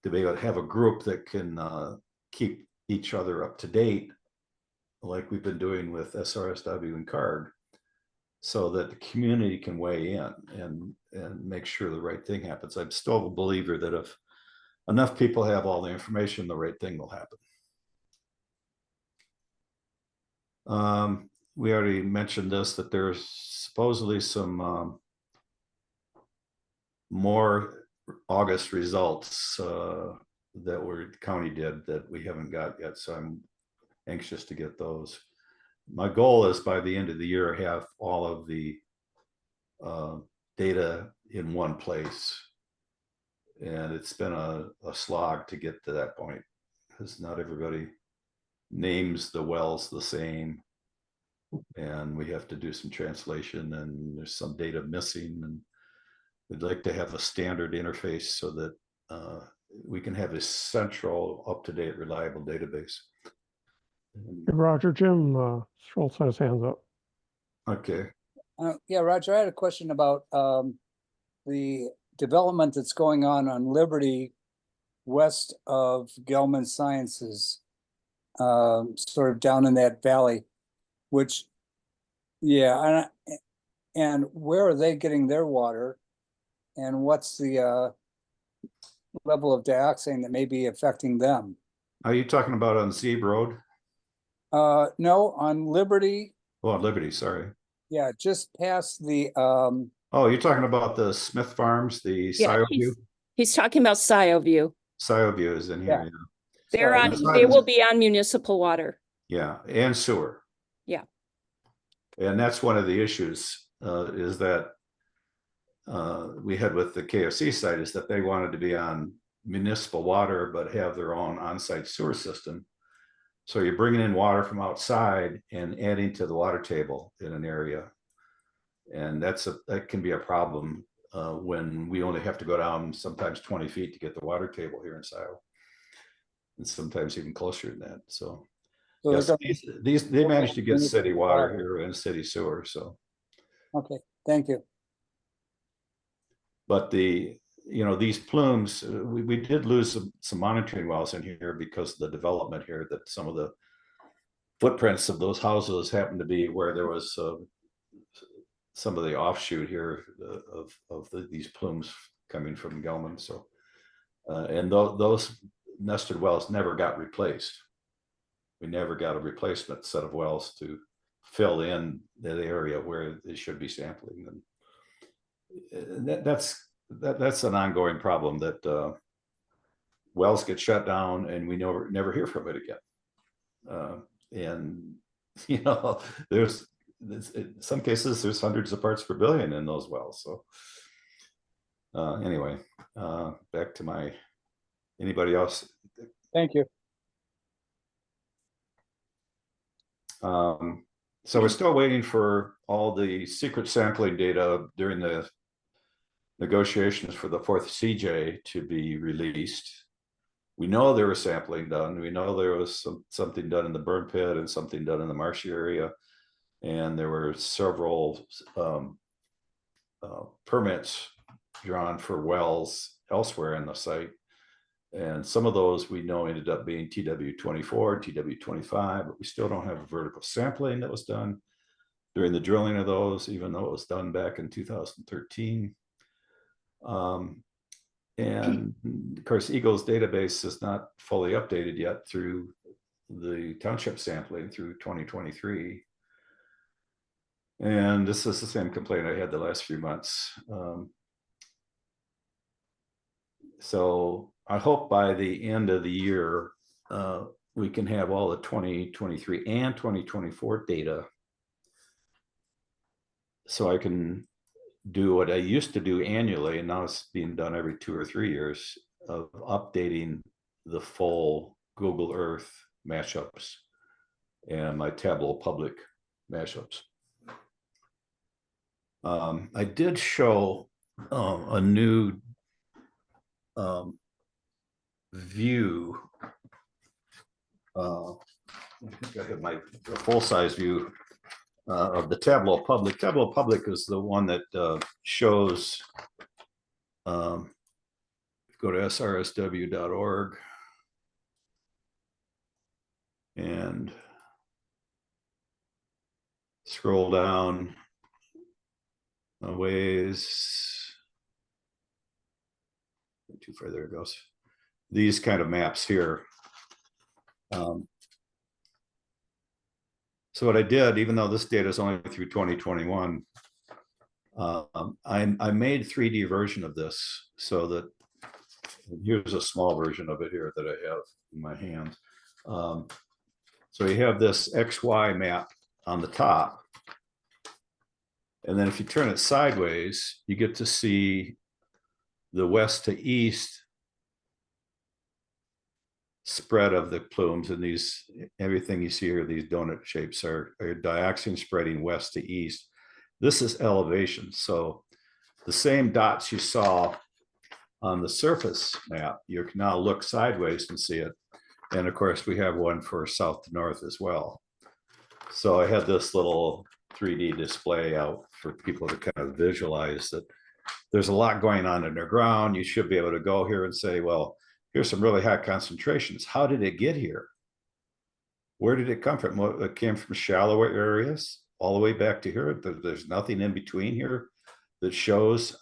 to be able to have a group that can keep each other up to date, like we've been doing with SRSW and CARD, so that the community can weigh in and make sure the right thing happens. I'm still a believer that if enough people have all the information, the right thing will happen. We already mentioned this, that there's supposedly some more August results that the county did that we haven't got yet. So I'm anxious to get those. My goal is by the end of the year, have all of the data in one place. And it's been a slog to get to that point, because not everybody names the wells the same. And we have to do some translation, and there's some data missing. And we'd like to have a standard interface so that we can have a central, up-to-date, reliable database. Hey, Roger, Jim Schultz has his hands up. Okay. Yeah, Roger, I had a question about the development that's going on Liberty west of Gelman Sciences, sort of down in that valley, which, yeah, and where are they getting their water? And what's the level of dioxin that may be affecting them? Are you talking about on Zeeb Road? No, on Liberty. Oh, on Liberty, sorry. Yeah, just past the Oh, you're talking about the Smith Farms, the Yeah, ScioView? he's talking about ScioView. ScioView is in here, yeah. They're Sorry. on, It's not they in- will be on municipal water. Yeah, and sewer. Yeah. And that's one of the issues, is that we had with the KFC site, is that they wanted to be on municipal water, but have their own on-site sewer system. So you're bringing in water from outside and adding to the water table in an area. And that can be a problem when we only have to go down sometimes 20 feet to get the water table here in Scioto. And sometimes even closer than that. So yes, they managed to get city water here and city sewer. So okay, thank you. but these plumes, we did lose some monitoring wells in here because of the development here, that some of the footprints of those houses happened to be where there was some of the offshoot here of these plumes coming from Gelman. So and those nested wells never got replaced. We never got a replacement set of wells to fill in that area where they should be sampling. And that's an ongoing problem, that wells get shut down and we never hear from it again. And there's in some cases there's hundreds of parts per billion in those wells. So anyway, back to anybody else? Thank you. So we're still waiting for all the secret sampling data during the negotiations for the 4th CJ to be released. We know there was sampling done. We know there was something done in the burn pit and something done in the Marshy area. And there were several permits drawn for wells elsewhere in the site. And some of those we know ended up being TW24, TW25, but we still don't have a vertical sampling that was done during the drilling of those, even though it was done back in 2013. And of course, EGLE's database is not fully updated yet through the township sampling through 2023. And this is the same complaint I had the last few months. So I hope by the end of the year, we can have all the 2023 and 2024 data. So I can do what I used to do annually, and now it's being done every 2 or 3 years, of updating the full Google Earth mashups and my Tableau Public mashups. I did show a new view. I think I have my full-size view of the Tableau Public. Tableau Public is the one that shows, go to srsw.org and scroll down a ways. Too far, there it goes. These kind of maps here. So what I did, even though this data is only through 2021, I made a 3D version of this, so that here's a small version of it here that I have in my hand. So you have this XY map on the top. And then if you turn it sideways, you get to see the west to east spread of the plumes, and these, everything you see here, these donut shapes are dioxin spreading west to east. This is elevation. So the same dots you saw on the surface map, you can now look sideways and see it. And of course, we have one for south to north as well. So I had this little 3D display out for people to kind of visualize that there's a lot going on in the ground. You should be able to go here and say, well, here's some really high concentrations. How did it get here? Where did it come from? Well, it came from shallower areas all the way back to here. There's nothing in between here that shows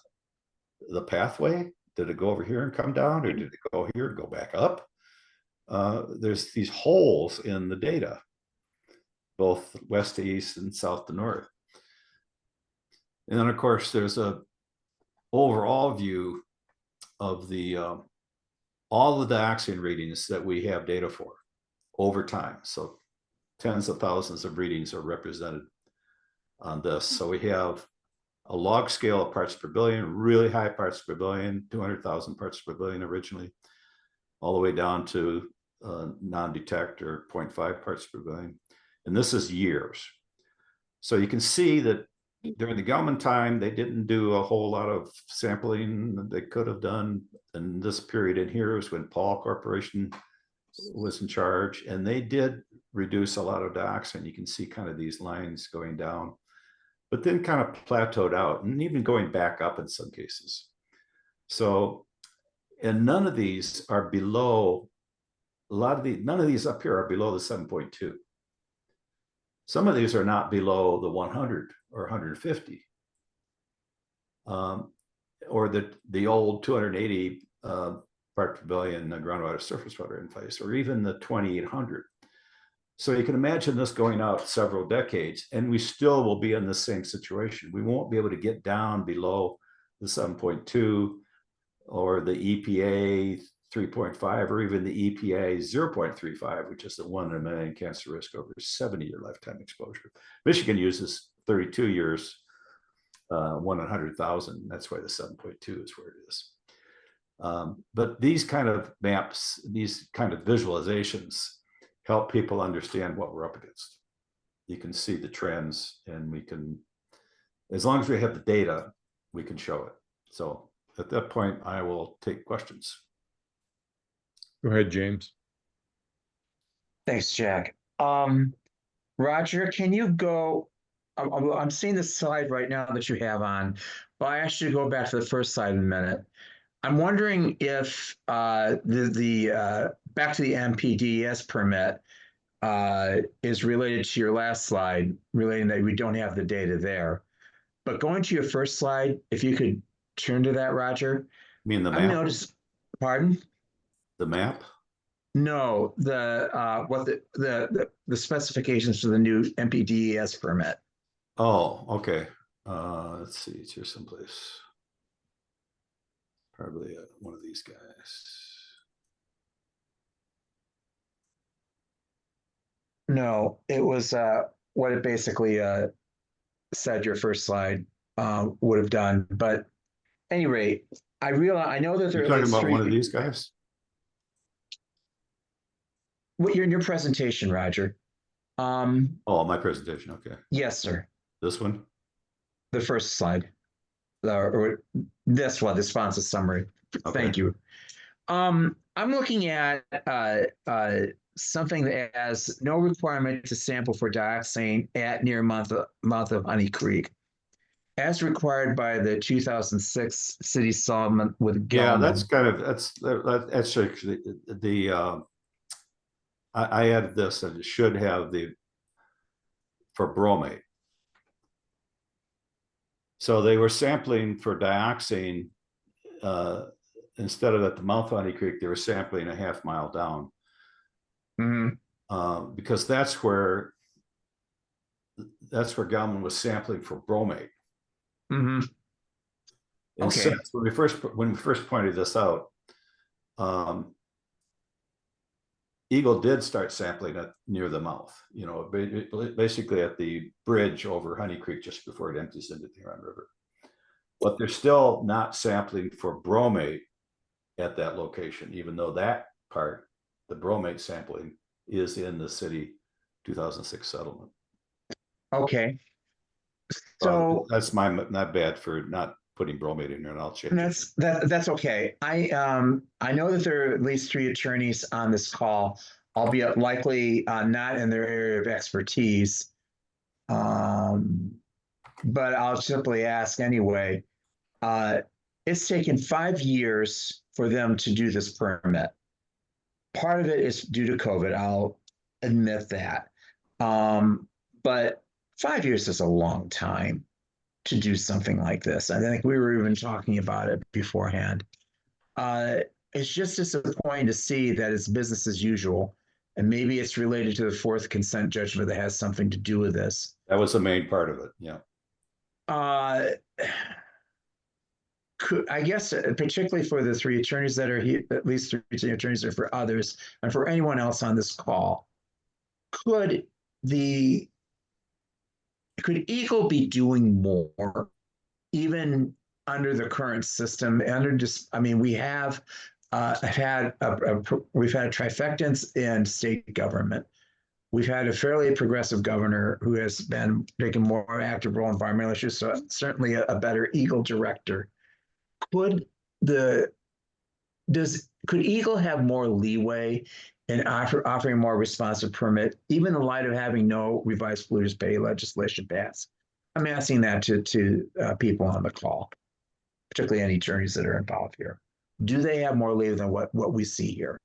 the pathway. Did it go over here and come down, or did it go here and go back up? There's these holes in the data, both west to east and south to north. And then of course, there's a overall view of the all the dioxin readings that we have data for over time. So tens of thousands of readings are represented on this. So we have a log scale of parts per billion, really high parts per billion, 200,000 parts per billion originally, all the way down to non-detect or 0.5 parts per billion. And this is years. So you can see that during the Gelman time, they didn't do a whole lot of sampling that they could have done. And this period in here is when Paul Corporation was in charge, and they did reduce a lot of dioxin. You can see kind of these lines going down, but then kind of plateaued out and even going back up in some cases. So, and none of these are below, none of these up here are below the 7.2. Some of these are not below the 100 or 150, or the old 280 part per billion groundwater surface water in place, or even the 2800. So you can imagine this going out several decades, and we still will be in the same situation. We won't be able to get down below the 7.2 or the EPA 3.5, or even the EPA 0.35, which is the 1 in a million cancer risk over 70-year lifetime exposure. Michigan uses 32 years, 1 in 100,000. That's why the 7.2 is where it is. But these kind of maps, these kind of visualizations help people understand what we're up against. You can see the trends, and we can, as long as we have the data, we can show it. So at that point, I will take questions. Go ahead, James. Thanks, Jack. Roger, can you go? I'm seeing the slide right now that you have on, but I asked you to go back to the first slide in a minute. I'm wondering if back to the MPDES permit is related to your last slide, relating that we don't have the data there. But going to your first slide, if you could turn to that, Roger. You mean the I've map? noticed, pardon? The map? No, what the specifications for the new MPDES permit. Oh, okay. Let's see, it's here someplace. Probably one of these guys. No, it was what it basically said your first slide would have done. But at any rate, I know that there You're are at talking least about three. one of these guys? What you're in your presentation, Roger. Oh, my presentation. Okay. Yes, sir. This one? The first slide. Or this one, the sponsor summary. Okay. Thank you. I'm looking at something that has no requirement to sample for dioxane at near mouth of Honey Creek, as required by the 2006 city settlement with Gelman. Yeah, that's kind of that's actually the I added this, and it should have the for bromate. So they were sampling for dioxane instead of at the mouth of Honey Creek, they were sampling a half mile down. Because that's where Gelman was sampling for bromate. And Okay. since when we first pointed this out, EGLE did start sampling it near the mouth, you know, basically at the bridge over Honey Creek just before it empties into the Huron River. But they're still not sampling for bromate at that location, even though that part, the bromate sampling, is in the city 2006 settlement. Okay. So that's not bad for not putting bromate in there, and I'll change that's okay. I know that there are at least 3 attorneys on this call, albeit likely not in their area of expertise. But I'll simply ask anyway. It's taken 5 years for them to do this permit. Part of it is due to COVID. I'll admit that. But 5 years is a long time to do something like this. I think we were even talking about it beforehand. It's just disappointing to see that it's business as usual. And maybe it's related to the 4th consent judgment that has something to do with this. That was the main part of it, yeah. I guess, particularly for the 3 attorneys that are here, at least 3 attorneys are for others, and for anyone else on this call, could EGLE be doing more, even under the current system? We have had we've had trifectants in state government. We've had a fairly progressive governor who has been taking more active role in environmental issues, so certainly a better EGLE director. Could EGLE have more leeway in offering more responsive permit, even in light of having no revised polluters pay legislation passed? I'm asking that to people on the call, particularly any attorneys that are involved here. Do they have more leeway than what we see here?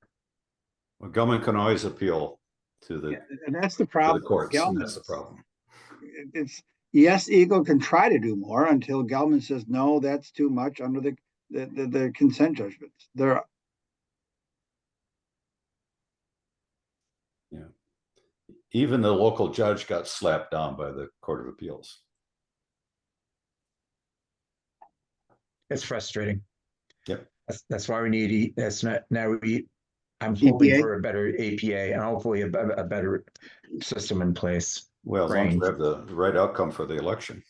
Well, government can always appeal to the, and that's the problem. to the courts, and that's the problem. It's yes, EGLE can try to do more until Gelman says no, that's too much under the consent judgments. Yeah. Even the local judge got slapped down by the Court of Appeals. It's frustrating. Yep. That's why we need. I'm hoping EPA? for a better APA and hopefully a better system in place. Well, as long as we have the right outcome for the election.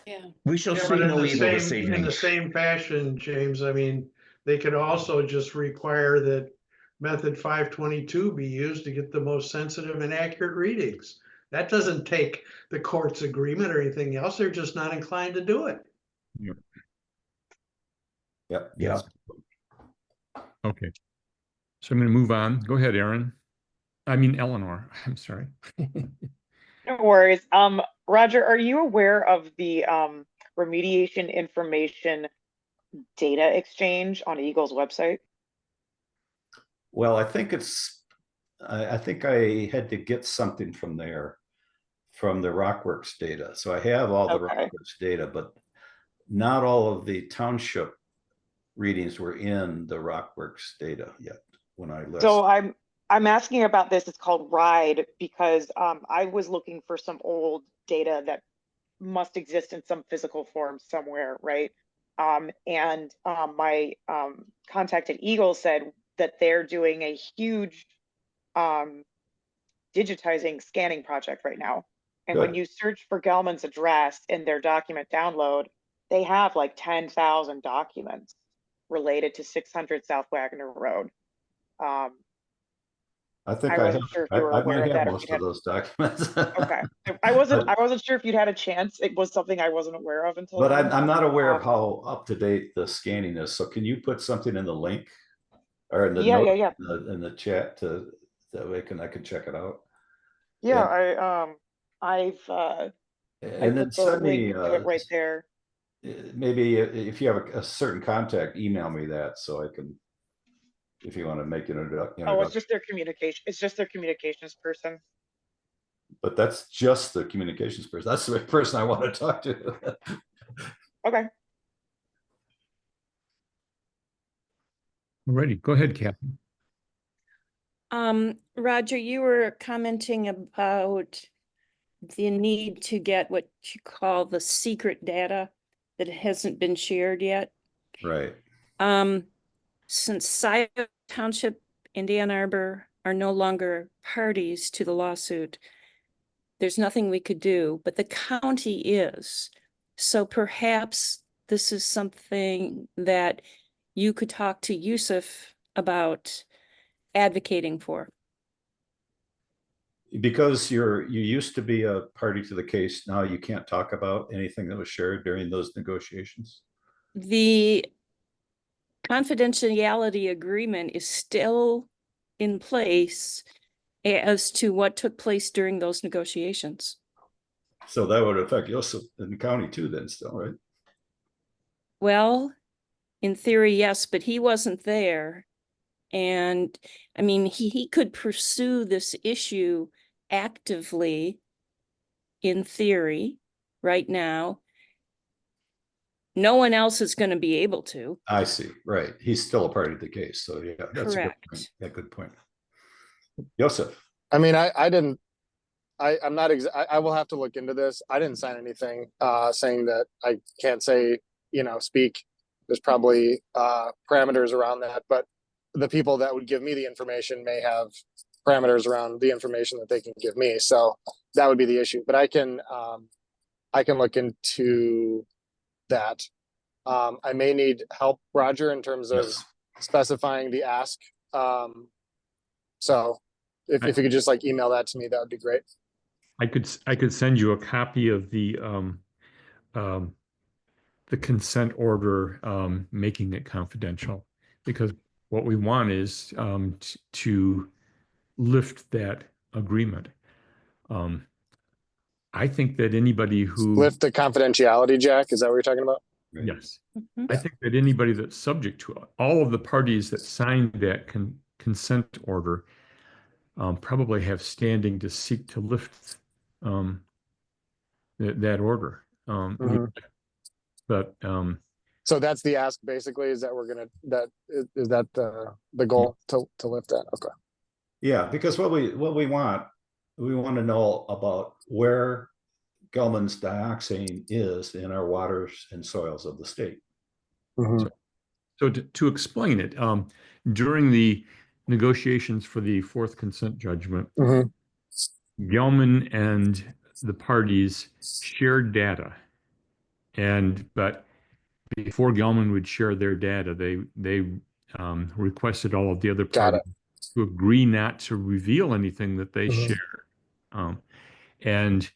Yeah. We shall see But no evil this in evening. the same fashion, James, I mean, they could also just require that method 522 be used to get the most sensitive and accurate readings. That doesn't take the court's agreement or anything else. They're just not inclined to do it. Yep. Yeah. Okay. So I'm going to move on. Go ahead, Aaron. I mean, Eleanor. I'm sorry. No worries. Roger, are you aware of the remediation information data exchange on EGLE's website? Well, I think I think I had to get something from there, from the Rockworks data. So I have all the Rockworks data, but not all of the township readings were in the Rockworks data yet when I left. So I'm asking about this. It's called RIDE because I was looking for some old data that must exist in some physical form somewhere, right? And my contact at EGLE said that they're doing a huge digitizing scanning project right now. And when Good. you search for Gelman's address in their document download, they have like 10,000 documents related to 600 South Wagner Road. I think I wasn't sure if you were I aware might of have that. If most you of had, those documents. okay, I wasn't sure if you'd had a chance. It was something I wasn't aware of until But then. I'm not aware of how up to date the scanning is. So can you put something in the link or in the Yeah, note yeah, in the chat to that way I can check it out. yeah. And, I and then put the send link me to it right there. maybe if you have a certain contact, email me that so I can, if you want to make an introduction. Oh, it's just their communication. It's just their communications person. But that's just the communications person. That's the person I want to talk to. Okay. Alrighty, go ahead, Captain. Roger, you were commenting about the need to get what you call the secret data that hasn't been shared yet. Right. Since Scioto Township and Ann Arbor are no longer parties to the lawsuit, there's nothing we could do, but the county is. So perhaps this is something that you could talk to Yusuf about advocating for. Because you used to be a party to the case, now you can't talk about anything that was shared during those negotiations. The confidentiality agreement is still in place as to what took place during those negotiations. So that would affect Joseph in the county too then still, right? Well, in theory, yes, but he wasn't there. And I mean, he could pursue this issue actively in theory right now. No one else is going to be able to. I see. Right. He's still a party to the case. So yeah, that's a good point. Correct. Yeah, good point. Joseph. I mean, I'm not, I will have to look into this. I didn't sign anything saying that I can't say, speak. There's probably parameters around that, but the people that would give me the information may have parameters around the information that they can give me. So that would be the issue, but I can look into that. I may need help, Roger, in terms of specifying the ask. So if you could just email that to me, that would be great. I could send you a copy of the consent order making it confidential, because what we want is to lift that agreement. I think that anybody who lift the confidentiality, Jack, is that what you're talking about? Yes. I think that anybody that's subject to it, all of the parties that signed that consent order probably have standing to seek to lift that order. But so that's the ask basically, is that is that the goal to lift that? Okay. Yeah, because what we want to know about where Gelman's dioxane is in our waters and soils of the state. So to explain it, during the negotiations for the fourth consent judgment, Gelman and the parties shared data, but before Gelman would share their data, they requested all of the other parties to agree not to reveal anything that they share, and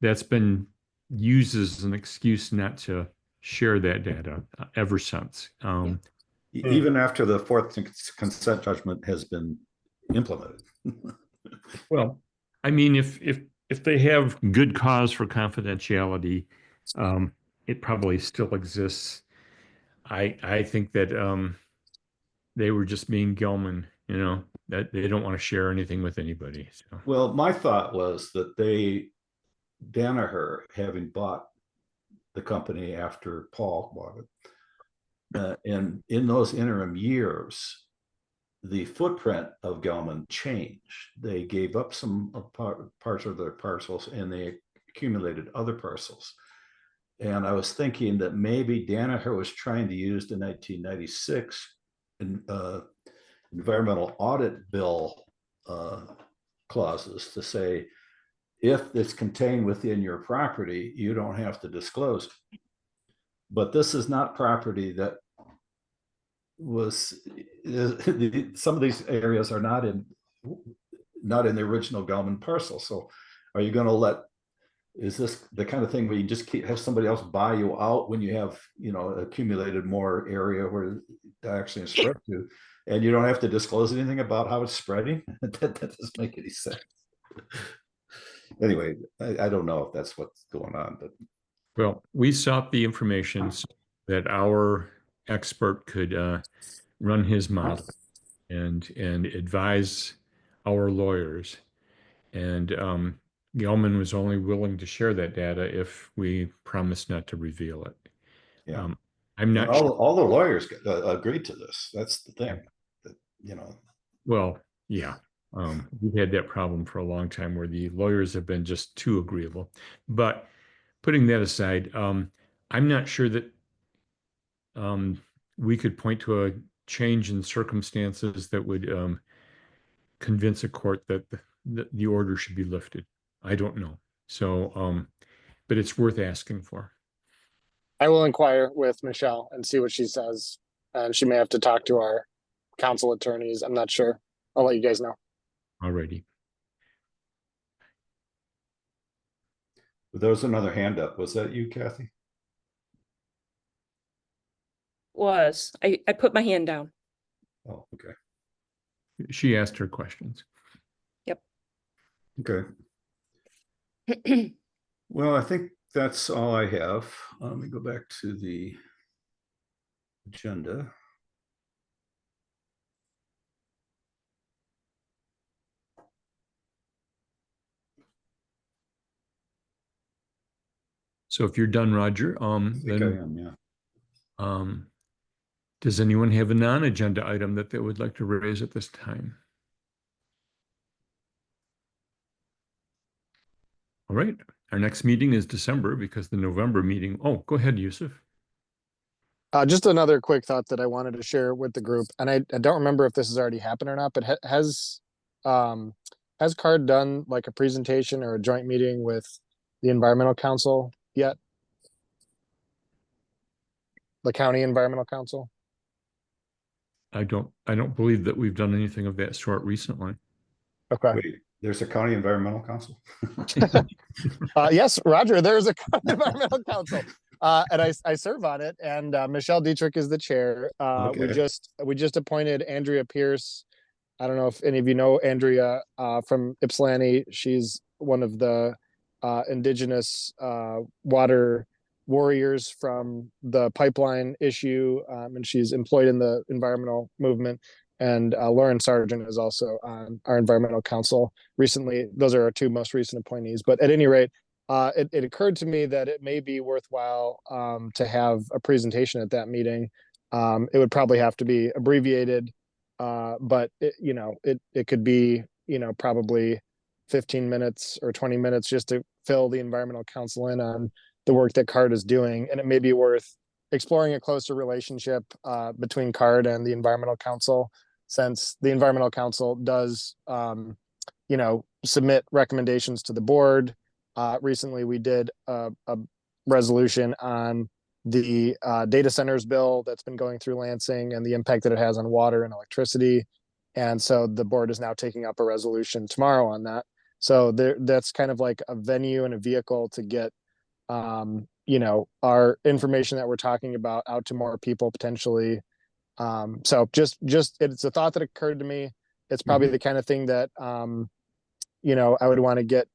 that's been used as an excuse not to share that data ever since. Even after the fourth consent judgment has been implemented. Well, I mean, if they have good cause for confidentiality, it probably still exists. I think that they were just being Gelman, that they don't want to share anything with anybody. So. Well, my thought was that Danaher, having bought the company after Paul bought it, and in those interim years, the footprint of Gelman changed. They gave up some parts of their parcels and they accumulated other parcels. And I was thinking that maybe Danaher was trying to use the 1996 environmental audit bill clauses to say, if it's contained within your property, you don't have to disclose it. But this is not property that was, some of these areas are not in the original Gelman parcel. So are you going to is this the kind of thing where you just have somebody else buy you out when you have, accumulated more area where the accident is spread to, and you don't have to disclose anything about how it's spreading? that doesn't make any sense. Anyway, I don't know if that's what's going on, but. Well, we sought the information so that our expert could run his model and advise our lawyers. And Gelman was only willing to share that data if we promised not to reveal it. Yeah, I'm not all, sure. all the lawyers agreed to this. That's the thing. Well, yeah. We've had that problem for a long time where the lawyers have been just too agreeable. But putting that aside, I'm not sure that we could point to a change in circumstances that would convince a court that the order should be lifted. I don't know. So, but it's worth asking for. I will inquire with Michelle and see what she says. And she may have to talk to our council attorneys. I'm not sure. I'll let you guys know. Alrighty. There was another hand up. Was that you, Kathy? I put my hand down. Oh, okay. She asked her questions. Yep. Okay. Well, I think that's all I have. Let me go back to the agenda. So if you're done, Roger, I think I am, yeah. Does anyone have a non-agenda item that they would like to raise at this time? All right, our next meeting is December because the November meeting. Oh, go ahead, Yusuf. Just another quick thought that I wanted to share with the group, and I don't remember if this has already happened or not, but has CARD done like a presentation or a joint meeting with the Environmental Council yet? The County Environmental Council? I don't believe that we've done anything of that sort recently. Okay. Wait, there's a County Environmental Council? Yes, Roger, there's a County Environmental Council. And I serve on it, and Michelle Dietrich is the chair. We Okay. just appointed Andrea Pierce. I don't know if any of you know Andrea from Ypsilanti. She's one of the indigenous water warriors from the pipeline issue, and she's employed in the environmental movement. And Lauren Sargent is also on our environmental council recently. Those are our two most recent appointees. But at any rate, it occurred to me that it may be worthwhile to have a presentation at that meeting. It would probably have to be abbreviated, but it could be, probably 15 minutes or 20 minutes just to fill the environmental council in on the work that CARD is doing. And it may be worth exploring a closer relationship between CARD and the environmental council, since the environmental council does, submit recommendations to the board. Recently, we did a resolution on the data centers bill that's been going through Lansing and the impact that it has on water and electricity. And so the board is now taking up a resolution tomorrow on that. So that's kind of like a venue and a vehicle to get, our information that we're talking about out to more people potentially. So just it's a thought that occurred to me. It's probably the kind of thing that, I would want to get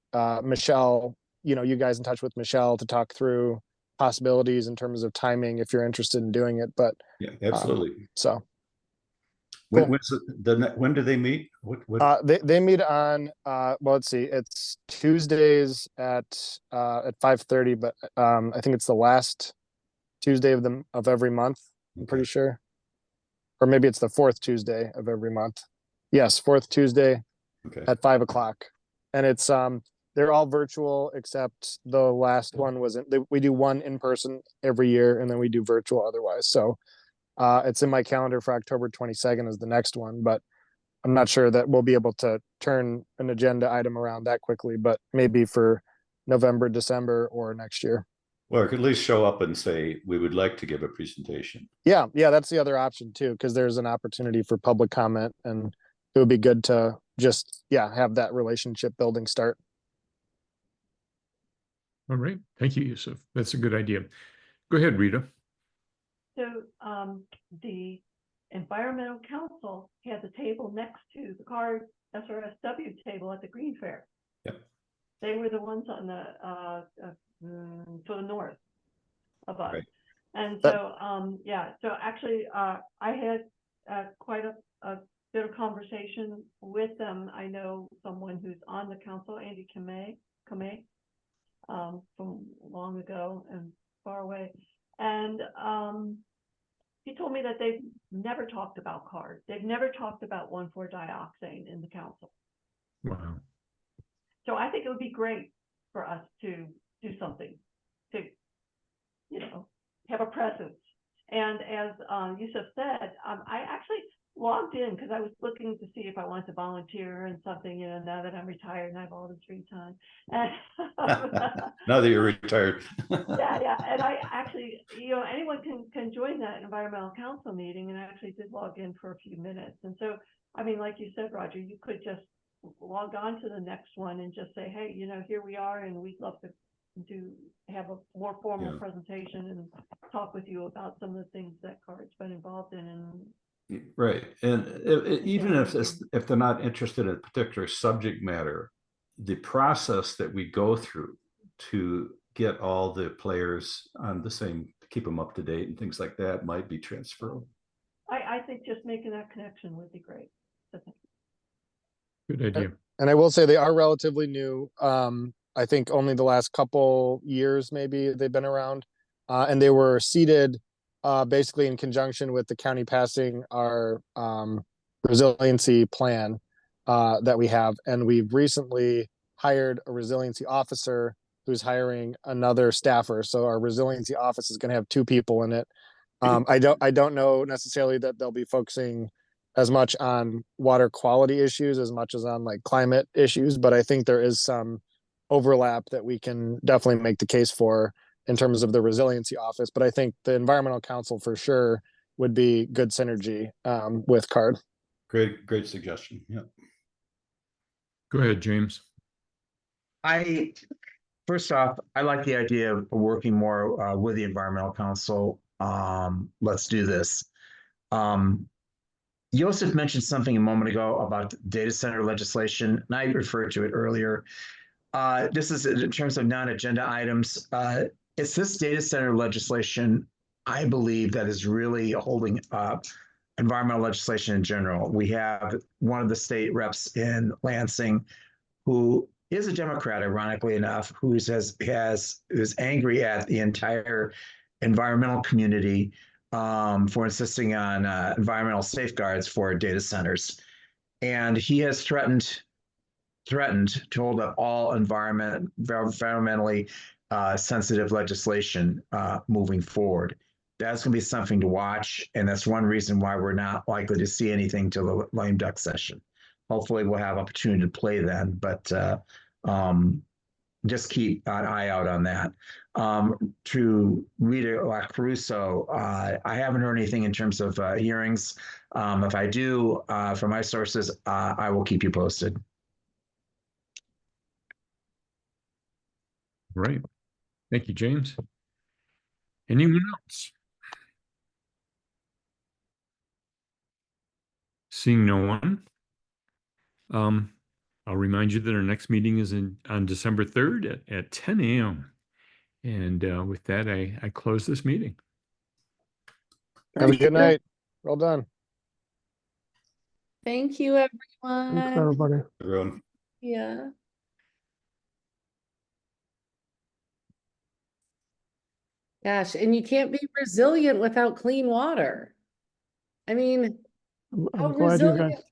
Michelle, you guys in touch with Michelle to talk through possibilities in terms of timing if you're interested in doing it. But yeah, absolutely. So when, cool. when do they meet? What? They meet on well, let's see, it's Tuesdays at 5:30, but I think it's the last Tuesday of every month. I'm pretty sure, or maybe it's the fourth Tuesday of every month. Yes, fourth Tuesday Okay. at 5 o'clock. And it's, they're all virtual except the last one wasn't, we do one in person every year and then we do virtual otherwise. So it's in my calendar for October 22nd is the next one, but I'm not sure that we'll be able to turn an agenda item around that quickly, but maybe for November, December, or next year. Well, I could at least show up and say, we would like to give a presentation. Yeah, that's the other option too, because there's an opportunity for public comment and it would be good to just, have that relationship building start. All right. Thank you, Yusuf. That's a good idea. Go ahead, Rita. So the Environmental Council had the table next to the CARD SRSW table at the Green Fair. Yep. They were the ones on the to the north of us. Right. And so so actually I had quite a bit of conversation with them. I know someone who's on the council, Andy Kamei, from long ago and far away. And he told me that they've never talked about CARD. They've never talked about 1,4-dioxane in the council. Wow. So I think it would be great for us to do something to, have a presence. And as Yusuf said, I actually logged in because I was looking to see if I wanted to volunteer and something, now that I'm retired and I have all this free time. Now that you're retired. Yeah. And I actually, anyone can join that environmental council meeting, and I actually did log in for a few minutes. And so, I mean, like you said, Roger, you could just log on to the next one and just say, hey, here we are, and we'd love to have a more formal presentation and talk with you about some of the things that CARD's been involved in. And right. And even if they're not interested in a particular subject matter, the process that we go through to get all the players on the same, keep them up to date and things like that might be transferable. I think just making that connection would be great. So Good idea. And I will say they are relatively new. I think only the last couple years, maybe they've been around, and they were seated basically in conjunction with the county passing our resiliency plan that we have. And we've recently hired a resiliency officer who's hiring another staffer. So our resiliency office is going to have 2 people in it. I don't know necessarily that they'll be focusing as much on water quality issues as much as on like climate issues, but I think there is some overlap that we can definitely make the case for in terms of the resiliency office. But I think the environmental council for sure would be good synergy with CARD. Great suggestion. Yeah. Go ahead, James. First off, I like the idea of working more with the environmental council. Let's do this. Joseph mentioned something a moment ago about data center legislation, and I referred to it earlier. This is in terms of non-agenda items. It's this data center legislation, I believe, that is really holding up environmental legislation in general. We have one of the state reps in Lansing who is a Democrat, ironically enough, who is angry at the entire environmental community for insisting on environmental safeguards for data centers. And he has threatened to hold up all environmentally sensitive legislation moving forward. That's going to be something to watch, and that's one reason why we're not likely to see anything till the lame duck session. Hopefully we'll have opportunity to play then, but just keep an eye out on that. To Rita Caruso, I haven't heard anything in terms of hearings. If I do, from my sources, I will keep you posted. Right. Thank you, James. Anyone else? Seeing no one, I'll remind you that our next meeting is on December 3rd at 10 a.m. And with that, I close this meeting. Have a good night. Well done. Thank you, everyone. Thanks, everybody. Everyone. Yeah. Gosh, and you can't be resilient without clean water. I mean, I'm how glad you resilient guys